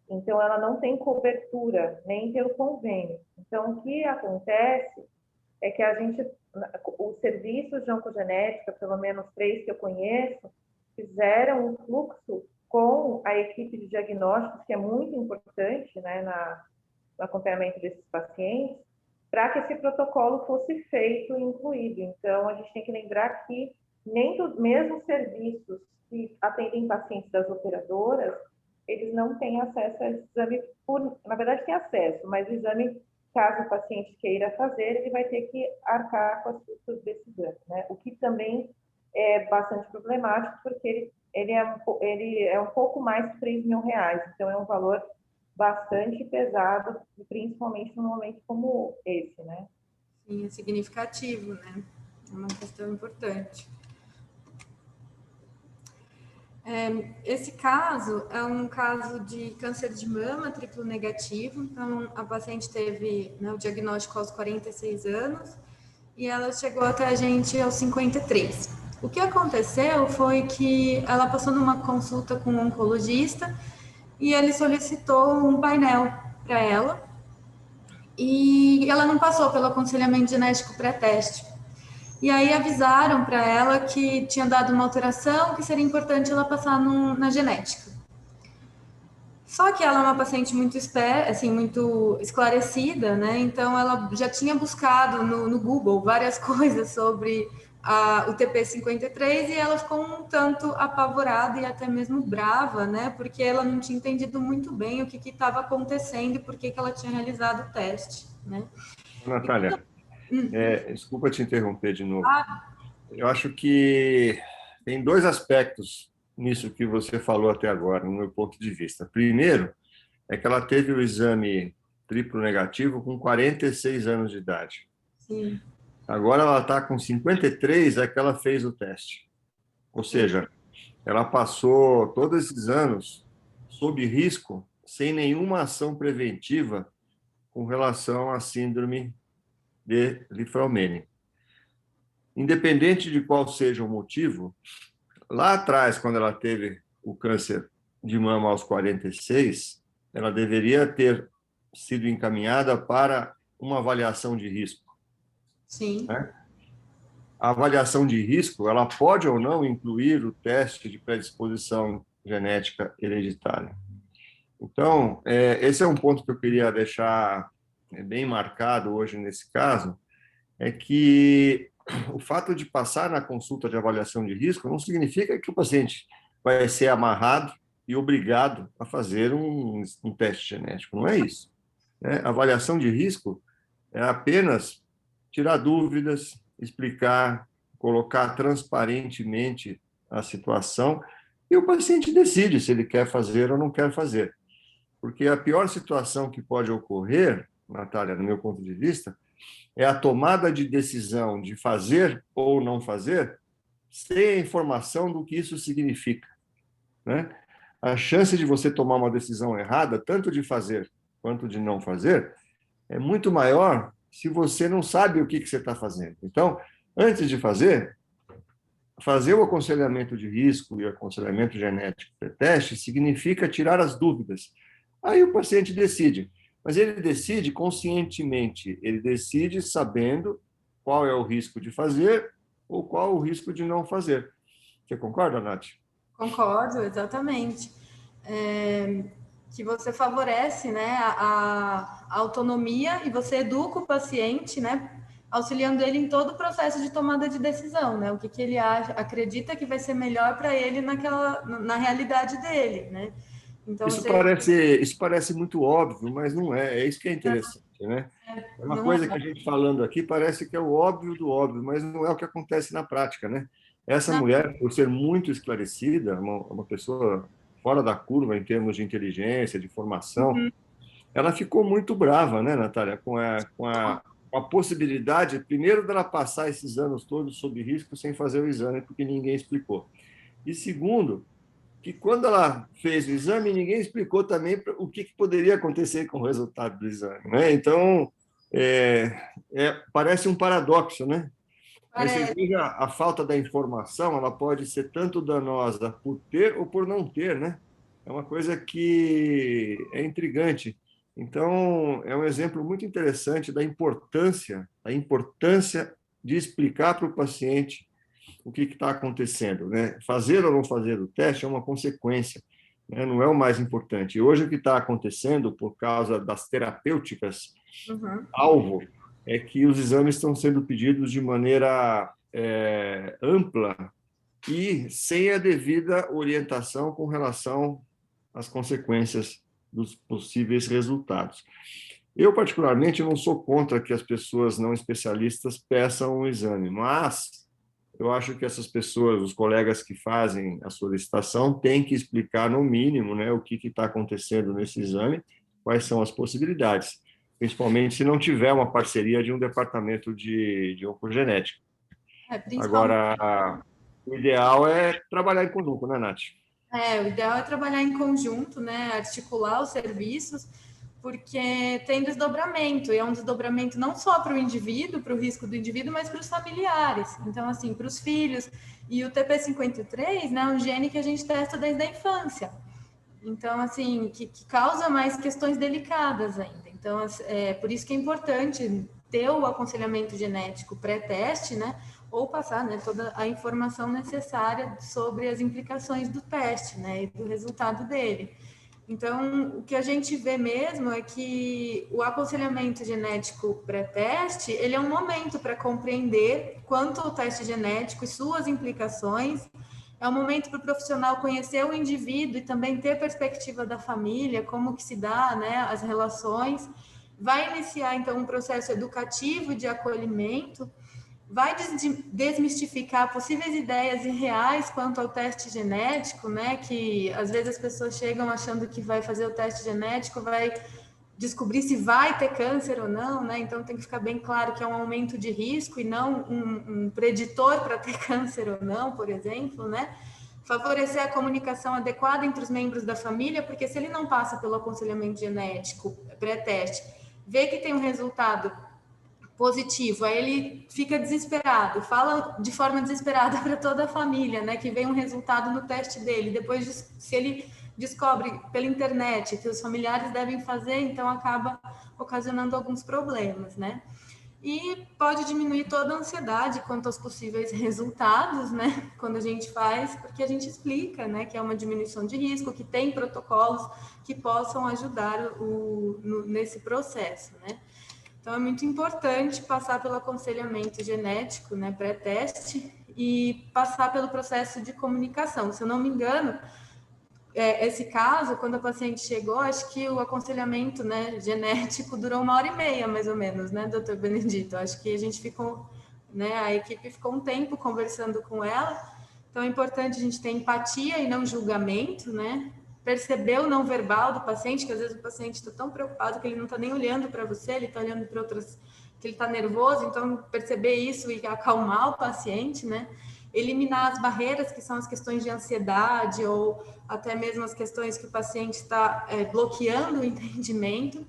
então ela não tem cobertura nem pelo convênio. Então, o que acontece é que os serviços de oncogenética, pelo menos 3 que eu conheço, fizeram um fluxo com a equipe de diagnósticos, que é muito importante, né, no acompanhamento desses pacientes, para que esse protocolo fosse feito e incluído. Então, a gente tem que lembrar que nem dos mesmos serviços que atendem pacientes das operadoras, eles não têm acesso a esse exame, na verdade tem acesso, mas o exame, caso o paciente queira fazer, ele vai ter que arcar com as custas desse exame, né? O que também é bastante problemático, porque ele é um pouco mais de R$3.000, então é um valor bastante pesado, principalmente num momento como esse, né? Sim, é significativo, né? É uma questão importante. Esse caso é um caso de câncer de mama triplo negativo. Então, a paciente teve, né, o diagnóstico aos 46 anos e ela chegou até a gente aos 53. O que aconteceu foi que ela passou numa consulta com um oncologista e ele solicitou um painel para ela e ela não passou pelo aconselhamento genético pré-teste. E aí avisaram para ela que tinha dado uma alteração, que seria importante ela passar na genética. Só que ela é uma paciente muito assim, muito esclarecida, né? Então ela já tinha buscado no Google várias coisas sobre o TP53 e ela ficou um tanto apavorada e até mesmo brava, né? Porque ela não tinha entendido muito bem o que estava acontecendo e por que ela tinha realizado o teste, né? Natália, desculpa te interromper de novo. Eu acho que tem dois aspectos nisso que você falou até agora, no meu ponto de vista. Primeiro, é que ela teve o exame triplo negativo com 46 anos de idade. Sim. Agora ela está com 53, é que ela fez o teste. Ou seja, ela passou todos esses anos sob risco, sem nenhuma ação preventiva com relação à síndrome de Li-Fraumeni. Independente de qual seja o motivo, lá atrás, quando ela teve o câncer de mama aos 46, ela deveria ter sido encaminhada para uma avaliação de risco. Sim. Né? A avaliação de risco, ela pode ou não incluir o teste de predisposição genética hereditária. Então, esse é um ponto que eu queria deixar bem marcado hoje nesse caso, é que o fato de passar na consulta de avaliação de risco não significa que o paciente vai ser amarrado e obrigado a fazer um teste genético. Não é isso. A avaliação de risco é apenas tirar dúvidas, explicar, colocar transparentemente a situação e o paciente decide se ele quer fazer ou não quer fazer. Porque a pior situação que pode ocorrer, Natália, no meu ponto de vista, é a tomada de decisão de fazer ou não fazer sem a informação do que isso significa. Né? A chance de você tomar uma decisão errada, tanto de fazer quanto de não fazer, é muito maior se você não sabe o que você está fazendo. Então, antes de fazer o aconselhamento de risco e o aconselhamento genético pré-teste significa tirar as dúvidas. Aí o paciente decide. Mas ele decide conscientemente, ele decide sabendo qual é o risco de fazer ou qual o risco de não fazer. Você concorda, Nath? Concordo, exatamente. Que você favorece, né, a autonomia e você educa o paciente, né, auxiliando ele em todo o processo de tomada de decisão, né, o que ele acredita que vai ser melhor para ele na realidade dele, né. Então, isso parece muito óbvio, mas não é. É isso que é interessante, né? É uma coisa que a gente falando aqui parece que é o óbvio do óbvio, mas não é o que acontece na prática, né? Essa mulher, por ser muito esclarecida, uma pessoa fora da curva em termos de inteligência, de formação, ela ficou muito brava, né, Natália, com a possibilidade, primeiro, dela passar esses anos todos sob risco sem fazer o exame, porque ninguém explicou. E segundo, que quando ela fez o exame, ninguém explicou também o que poderia acontecer com o resultado do exame. Né? Então, parece um paradoxo, né? Mas você veja, a falta da informação, ela pode ser tanto danosa por ter ou por não ter, né? É uma coisa que é intrigante. Então, é um exemplo muito interessante da importância de explicar para o paciente o que está acontecendo. Né? Fazer ou não fazer o teste é uma consequência, né? Não é o mais importante. E hoje o que está acontecendo, por causa das terapêuticas alvo, é que os exames estão sendo pedidos de maneira ampla e sem a devida orientação com relação às consequências dos possíveis resultados. Eu, particularmente, não sou contra que as pessoas não especialistas peçam um exame, mas eu acho que essas pessoas, os colegas que fazem a solicitação, têm que explicar, no mínimo, né, o que está acontecendo nesse exame, quais são as possibilidades, principalmente se não tiver uma parceria de um departamento de oncogenética. Agora, o ideal é trabalhar em conjunto, né, Nath? O ideal é trabalhar em conjunto, né, articular os serviços, porque tem desdobramento, e é um desdobramento não só para o indivíduo, para o risco do indivíduo, mas para os familiares. Então, assim, para os filhos. E o TP53, né, é um gene que a gente testa desde a infância. Então, assim, que causa mais questões delicadas ainda. Então, é por isso que é importante ter o aconselhamento genético pré-teste, né, ou passar, né, toda a informação necessária sobre as implicações do teste, né, e do resultado dele. Então, o que a gente vê mesmo é que o aconselhamento genético pré-teste, ele é um momento para compreender quanto o teste genético e suas implicações. É um momento para o profissional conhecer o indivíduo e também ter perspectiva da família, como que se dá, né, as relações. Vai iniciar, então, um processo educativo de acolhimento, vai desmistificar possíveis ideias irreais quanto ao teste genético, né? Que às vezes as pessoas chegam achando que vai fazer o teste genético, vai descobrir se vai ter câncer ou não, né? Então tem que ficar bem claro que é um aumento de risco e não um preditor para ter câncer ou não, por exemplo, né? Favorecer a comunicação adequada entre os membros da família, porque se ele não passa pelo aconselhamento genético pré-teste, vê que tem um resultado positivo, aí ele fica desesperado, fala de forma desesperada para toda a família, né, que vem um resultado no teste dele, depois se ele descobre pela internet que os familiares devem fazer, então acaba ocasionando alguns problemas, né, e pode diminuir toda a ansiedade quanto aos possíveis resultados, né, quando a gente faz, porque a gente explica, né, que é uma diminuição de risco, que tem protocolos que possam ajudar nesse processo, né. Então, é muito importante passar pelo aconselhamento genético, né, pré-teste, e passar pelo processo de comunicação. Se eu não me engano, esse caso, quando a paciente chegou, acho que o aconselhamento, né, genético durou 1h30, mais ou menos, né, doutor Benedito? Acho que a gente ficou, né, a equipe ficou um tempo conversando com ela. Então, é importante a gente ter empatia e não julgamento, né? Perceber o não verbal do paciente, que às vezes o paciente está tão preocupado que ele não está nem olhando para você, ele está olhando para outras, que ele está nervoso, então perceber isso e acalmar o paciente, né? Eliminar as barreiras, que são as questões de ansiedade ou até mesmo as questões que o paciente está bloqueando o entendimento,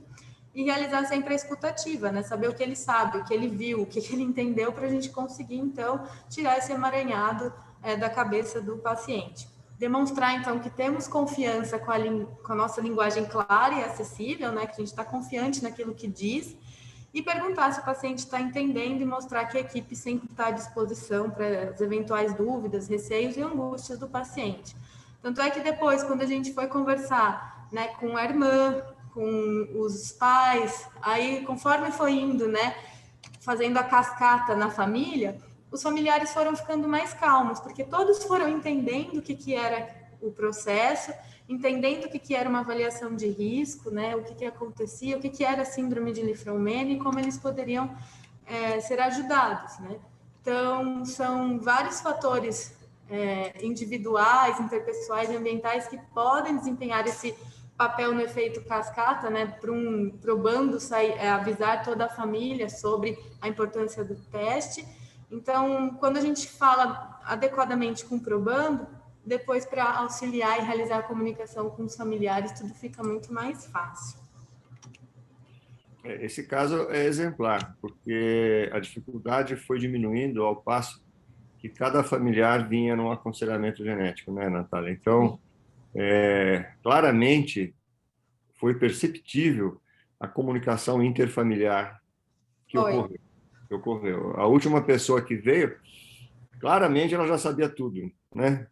e realizar sempre a escutativa, né? Saber o que ele sabe, o que ele viu, o que ele entendeu, para a gente conseguir, então, tirar esse emaranhado da cabeça do paciente. Demonstrar, então, que temos confiança com a nossa linguagem clara e acessível, né? Que a gente está confiante naquilo que diz, e perguntar se o paciente está entendendo e mostrar que a equipe sempre está à disposição para as eventuais dúvidas, receios e angústias do paciente. Tanto é que depois, quando a gente foi conversar, né, com a irmã, com os pais, aí conforme foi indo, né, fazendo a cascata na família, os familiares foram ficando mais calmos, porque todos foram entendendo o que era o processo, entendendo o que era uma avaliação de risco, né, o que acontecia, o que era a síndrome de Li-Fraumeni e como eles poderiam ser ajudados, né. Então, são vários fatores individuais, interpessoais e ambientais que podem desempenhar esse papel no efeito cascata, né, para o probando avisar toda a família sobre a importância do teste. Então, quando a gente fala adequadamente com o probando, depois para auxiliar e realizar a comunicação com os familiares, tudo fica muito mais fácil. Esse caso é exemplar, porque a dificuldade foi diminuindo ao passo que cada familiar vinha num aconselhamento genético, né, Natália? Então, claramente foi perceptível a comunicação interfamiliar que ocorreu. A última pessoa que veio, claramente ela já sabia tudo, né?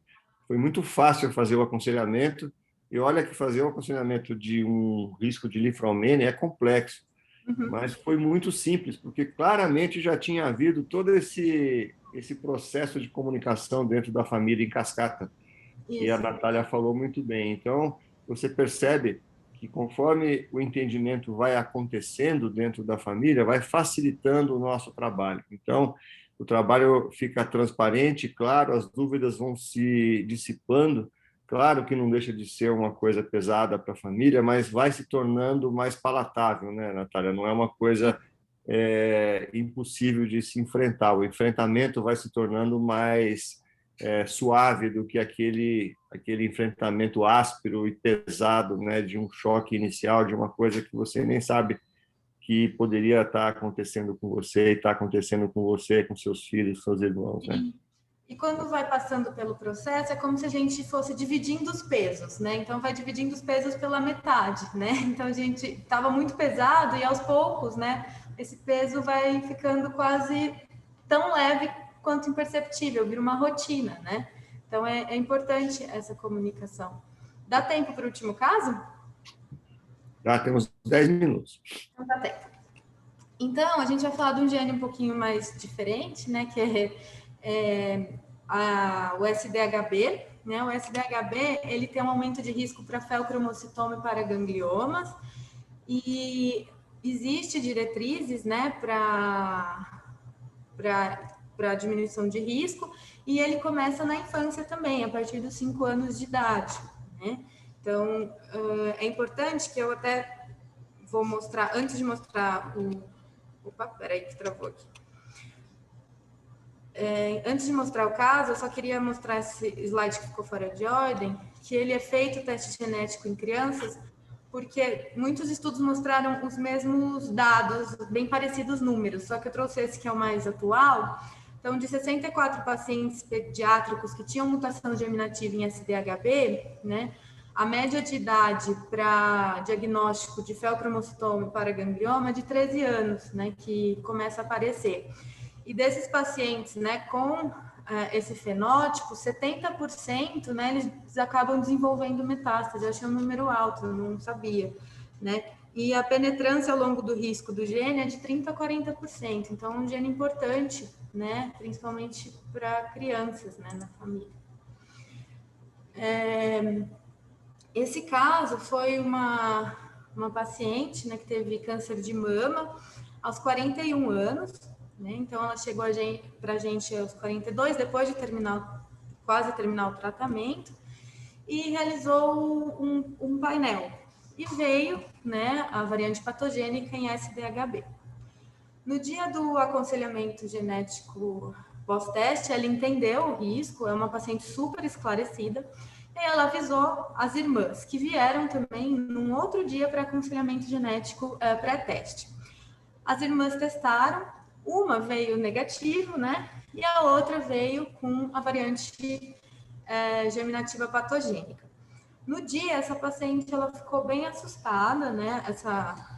Foi muito fácil fazer o aconselhamento, e olha que fazer o aconselhamento de um risco de Li-Fraumeni é complexo, mas foi muito simples, porque claramente já tinha havido todo esse esse processo de comunicação dentro da família em cascata, que a Isso. Natália falou muito bem. Então, você percebe que conforme o entendimento vai acontecendo dentro da família, vai facilitando o nosso trabalho. Então, o trabalho fica transparente, claro, as dúvidas vão se dissipando. Claro que não deixa de ser uma coisa pesada para a família, mas vai se tornando mais palatável, né, Natália? Não é uma coisa impossível de se enfrentar. O enfrentamento vai se tornando mais suave do que aquele enfrentamento áspero e pesado, né, de um choque inicial, de uma coisa que você nem sabe que poderia estar acontecendo com você e está acontecendo com você, com seus filhos, seus irmãos, né? E quando vai passando pelo processo, é como se a gente fosse dividindo os pesos, né? Então, vai dividindo os pesos pela metade, né? Então, a gente estava muito pesado e, aos poucos, né, esse peso vai ficando quase tão leve quanto imperceptível, vira uma rotina, né? Então, é importante essa comunicação. Dá tempo para o último caso? Já temos 10 minutos. Então, dá tempo. Então, a gente vai falar de um gene um pouquinho mais diferente, né? Que o SDHB, né? O SDHB, ele tem um aumento de risco para feocromocitoma e para gangliomas, e existe diretrizes, né, para diminuição de risco, e ele começa na infância também, a partir dos 5 anos de idade, né? Então, é importante que eu até vou mostrar, antes de mostrar Opa, peraí que travou aqui. Antes de mostrar o caso, eu só queria mostrar esse slide que ficou fora de ordem, que ele é feito o teste genético em crianças, porque muitos estudos mostraram os mesmos dados, bem parecidos números, só que eu trouxe esse que é o mais atual. Então, de 64 pacientes pediátricos que tinham mutação germinativa em SDHB, né, a média de idade para diagnóstico de feocromocitoma para ganglioma é de 13 anos, né, que começa a aparecer. E desses pacientes, né, com esse fenótipo, 70%, né, eles acabam desenvolvendo metástase. Eu achei um número alto, eu não sabia, né? E a penetrância ao longo do risco do gene é de 30% a 40%. Então, é um gene importante, né, principalmente para crianças, né, na família. Esse caso foi uma paciente, né, que teve câncer de mama aos 41 anos, né? Então, ela chegou para a gente aos 42, depois de quase terminar o tratamento, e realizou um painel. E veio, né, a variante patogênica em SDHB. No dia do aconselhamento genético pós-teste, ela entendeu o risco, é uma paciente super esclarecida, e ela avisou as irmãs, que vieram também num outro dia para aconselhamento genético pré-teste. As irmãs testaram, uma veio negativo, né? E a outra veio com a variante germinativa patogênica. No dia, essa paciente ela ficou bem assustada, né?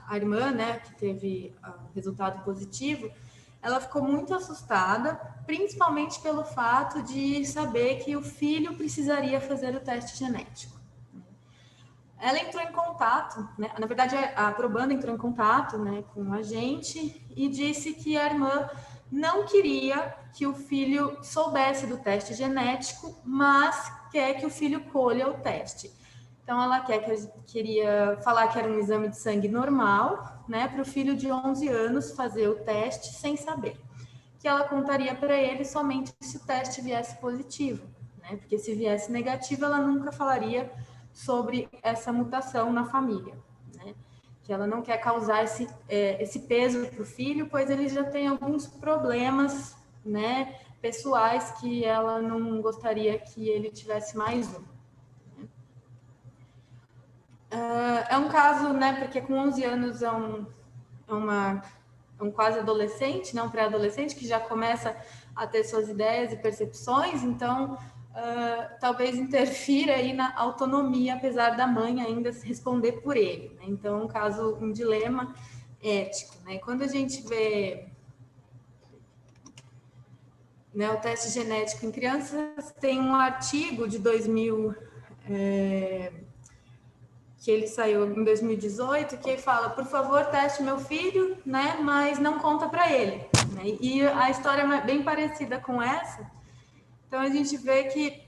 A irmã, né, que teve resultado positivo, ela ficou muito assustada, principalmente pelo fato de saber que o filho precisaria fazer o teste genético. Ela entrou em contato, né? Na verdade, a probanda entrou em contato, né, com a gente e disse que a irmã não queria que o filho soubesse do teste genético, mas quer que o filho colha o teste. Então, ela queria falar que era um exame de sangue normal, né, para o filho de 11 anos fazer o teste sem saber. Que ela contaria para ele somente se o teste viesse positivo, né, porque se viesse negativo, ela nunca falaria sobre essa mutação na família, né, que ela não quer causar esse peso para o filho, pois ele já tem alguns problemas, né, pessoais que ela não gostaria que ele tivesse mais um. É um caso, né, porque com 11 anos é um quase adolescente, né, um pré-adolescente que já começa a ter suas ideias e percepções, então talvez interfira aí na autonomia, apesar da mãe ainda responder por ele, né? Então, um dilema ético, né? Quando a gente vê, né, o teste genético em crianças, tem um artigo de 2000 que ele saiu em 2018, que fala, por favor, teste meu filho, né, mas não conta para ele, né? né? E a história é bem parecida com essa. Então, a gente vê que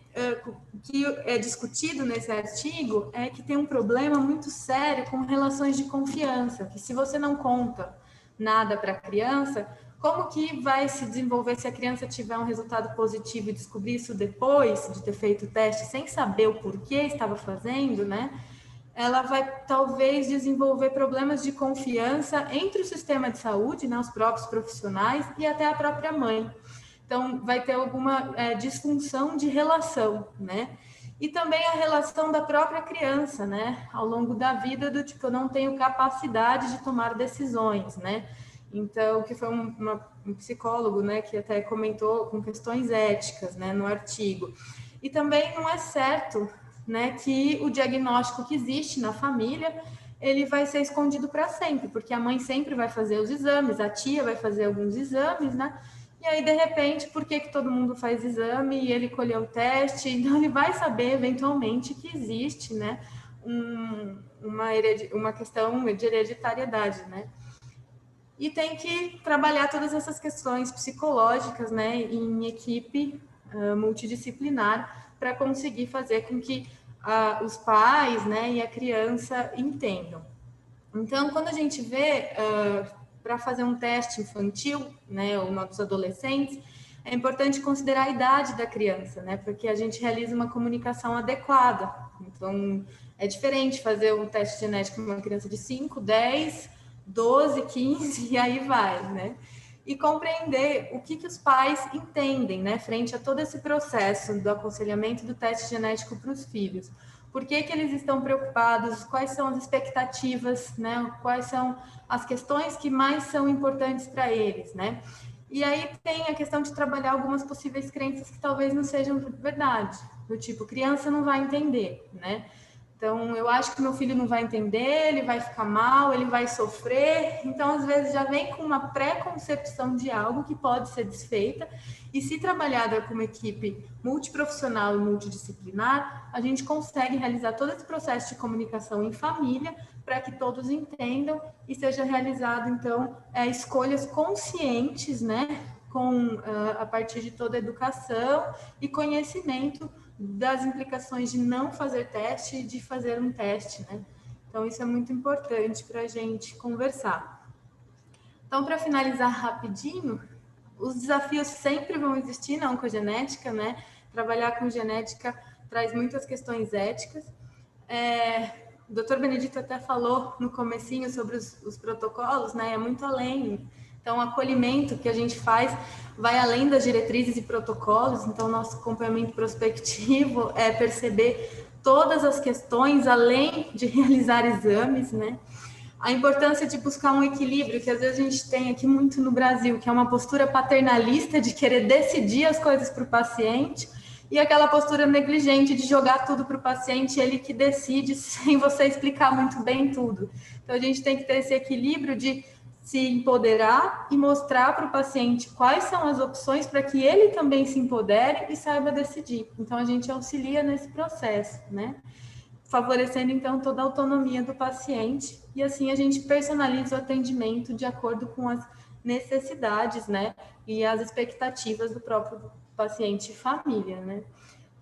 o que é discutido nesse artigo é que tem um problema muito sério com relações de confiança, que se você não conta nada para a criança, como que vai se desenvolver se a criança tiver um resultado positivo e descobrir isso depois de ter feito o teste sem saber o porquê estava fazendo, né? Ela vai talvez desenvolver problemas de confiança entre o sistema de saúde, né, os próprios profissionais e até a própria mãe. Então, vai ter alguma disfunção de relação, né? E também a relação da própria criança, né? Ao longo da vida, do tipo, eu não tenho capacidade de tomar decisões, né? Então, que foi um psicólogo, né, que até comentou com questões éticas, né, no artigo. E também não é certo, né, que o diagnóstico que existe na família, ele vai ser escondido para sempre, porque a mãe sempre vai fazer os exames, a tia vai fazer alguns exames, né? E aí, de repente, por que todo mundo faz exame e ele colheu o teste? Então, ele vai saber, eventualmente, que existe, né, uma questão de hereditariedade, né? E tem que trabalhar todas essas questões psicológicas, né, em equipe multidisciplinar para conseguir fazer com que os pais, né, e a criança entendam. Então, quando a gente vê para fazer um teste infantil, né, ou dos adolescentes, é importante considerar a idade da criança, né, porque a gente realiza uma comunicação adequada. Então, é diferente fazer um teste genético com uma criança de 5, 10, 12, 15 e aí vai, né? E compreender o que os pais entendem, né, frente a todo esse processo do aconselhamento do teste genético para os filhos. Por que eles estão preocupados? Quais são as expectativas, né? Quais são as questões que mais são importantes para eles, né? E aí tem a questão de trabalhar algumas possíveis crenças que talvez não sejam verdade, do tipo, criança não vai entender, né? Então, eu acho que meu filho não vai entender, ele vai ficar mal, ele vai sofrer. Então, às vezes, já vem com uma pré-concepção de algo que pode ser desfeita. E se trabalhada com uma equipe multiprofissional e multidisciplinar, a gente consegue realizar todo esse processo de comunicação em família para que todos entendam e seja realizado, então, escolhas conscientes, né? A partir de toda a educação e conhecimento das implicações de não fazer teste e de fazer um teste, né? Então, isso é muito importante para a gente conversar. Então, para finalizar rapidinho, os desafios sempre vão existir na oncogenética, né? Trabalhar com genética traz muitas questões éticas. O Dr. Benedito até falou no comecinho sobre os protocolos, né? É muito além. Então, o acolhimento que a gente faz vai além das diretrizes e protocolos. Então, nosso acompanhamento prospectivo é perceber todas as questões, além de realizar exames, né? A importância de buscar um equilíbrio, que às vezes a gente tem aqui muito no Brasil, que é uma postura paternalista de querer decidir as coisas para o paciente, e aquela postura negligente de jogar tudo para o paciente, ele que decide, sem você explicar muito bem tudo. Então, a gente tem que ter esse equilíbrio de se empoderar e mostrar para o paciente quais são as opções para que ele também se empodere e saiba decidir. Então, a gente auxilia nesse processo, né? Favorecendo, então, toda a autonomia do paciente, e assim a gente personaliza o atendimento de acordo com as necessidades, né, e as expectativas do próprio paciente e família, né.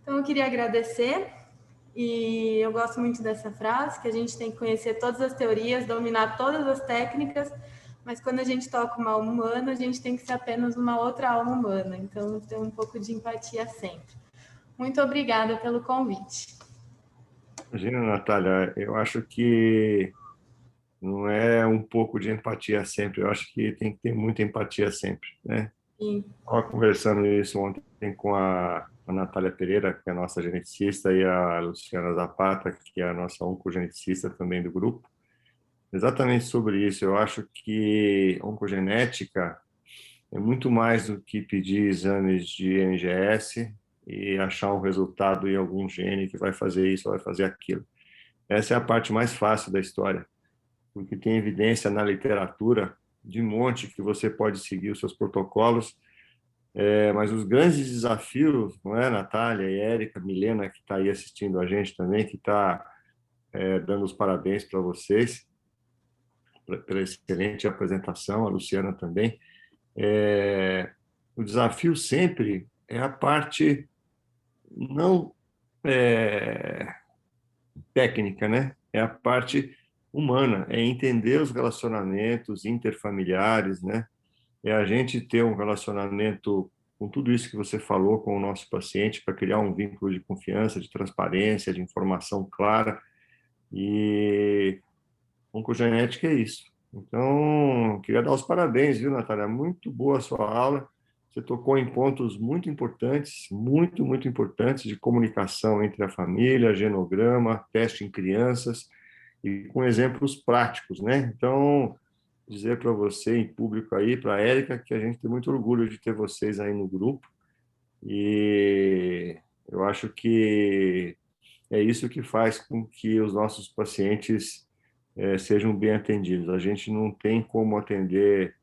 Então, eu queria agradecer, e eu gosto muito dessa frase, que a gente tem que conhecer todas as teorias, dominar todas as técnicas, mas quando a gente toca uma alma humana, a gente tem que ser apenas uma outra alma humana, então ter um pouco de empatia sempre. Muito obrigada pelo convite. Imagina, Natália, eu acho que não é um pouco de empatia sempre, eu acho que tem que ter muita empatia sempre, né? Sim. Estava conversando isso ontem com a Natália Pereira, que é a nossa geneticista, e a Luciana Zapata, que é a nossa oncogeneticista também do grupo, exatamente sobre isso. Eu acho que oncogenética é muito mais do que pedir exames de NGS e achar um resultado em algum gene que vai fazer isso ou vai fazer aquilo. Essa é a parte mais fácil da história, porque tem evidência na literatura de monte que você pode seguir os seus protocolos, mas os grandes desafios, não é, Natália e Érica, Milena, que está aí assistindo a gente também, que está dando os parabéns para vocês, pela excelente apresentação, a Luciana também, O desafio sempre é a parte não técnica, né? É a parte humana, é entender os relacionamentos interfamiliares, né? É a gente ter um relacionamento com tudo isso que você falou com o nosso paciente para criar um vínculo de confiança, de transparência, de informação clara. E oncogenética é isso. Então, queria dar os parabéns, viu, Natália? Muito boa a sua aula. Você tocou em pontos muito importantes, muito importantes de comunicação entre a família, genograma, teste em crianças e com exemplos práticos, né? Então, dizer para você em público aí, para a Érica, que a gente tem muito orgulho de ter vocês aí no grupo e eu acho que é isso que faz com que os nossos pacientes sejam bem atendidos. A gente não tem como atender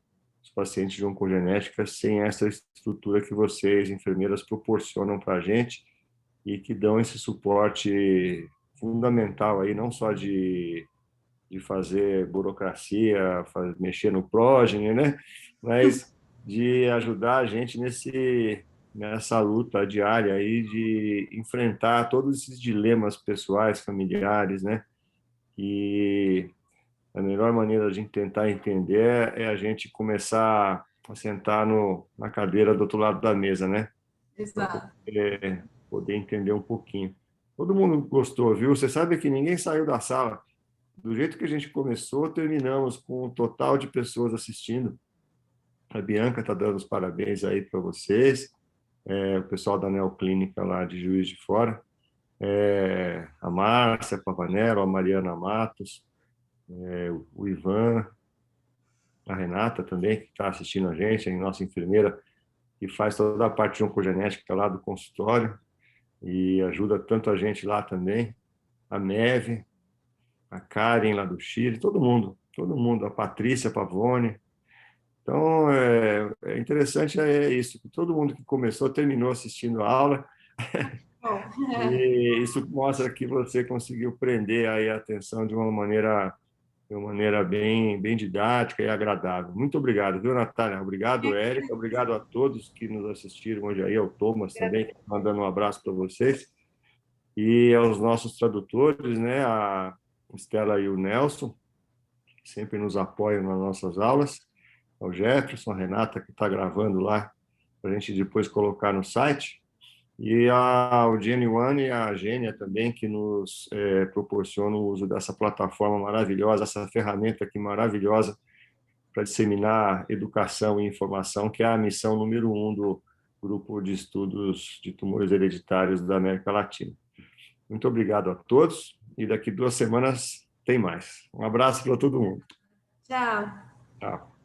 os pacientes de oncogenética sem essa estrutura que vocês, enfermeiras, proporcionam para a gente e que dão esse suporte fundamental aí, não só de fazer burocracia, mexer no prógene, né? Mas de ajudar a gente nessa luta diária aí de enfrentar todos esses dilemas pessoais, familiares, né? E a melhor maneira de tentar entender é a gente começar a sentar na cadeira do outro lado da mesa, né? Para Exato. poder entender um pouquinho. Todo mundo gostou, viu? Você sabe que ninguém saiu da sala. Do jeito que a gente começou, terminamos com um total de pessoas assistindo. A Bianca está dando os parabéns aí para vocês, o pessoal da Neoclínica lá de Juiz de Fora, a Márcia Pavanello, a Mariana Matos, o Ivan, a Renata também, que está assistindo a gente, a nossa enfermeira, que faz toda a parte de oncogenética lá do consultório e ajuda tanto a gente lá também, a Neve, a Karen lá do Chile, todo mundo, a Patrícia Pavone. Então, interessante isso, que todo mundo que começou terminou assistindo a aula, Bom, e isso mostra que você conseguiu prender aí a atenção de uma maneira bem didática e agradável. Muito obrigado, viu, Natália? Obrigado, Érica, obrigado a todos que nos assistiram hoje aí, ao Thomas também, mandando um abraço para vocês, e aos nossos tradutores, né, a Estela e o Nelson, que sempre nos apoiam nas nossas aulas, ao Jefferson, a Renata, que está gravando lá, para a gente depois colocar no site, e ao Jenny One e a Gênia também, que nos proporcionam o uso dessa plataforma maravilhosa, essa ferramenta aqui maravilhosa para disseminar educação e informação, que é a missão número 1 do Grupo de Estudos de Tumores Hereditários da América Latina. Muito obrigado a todos, e daqui 2 semanas tem mais. Um abraço para todo mundo. tchau. Tchau.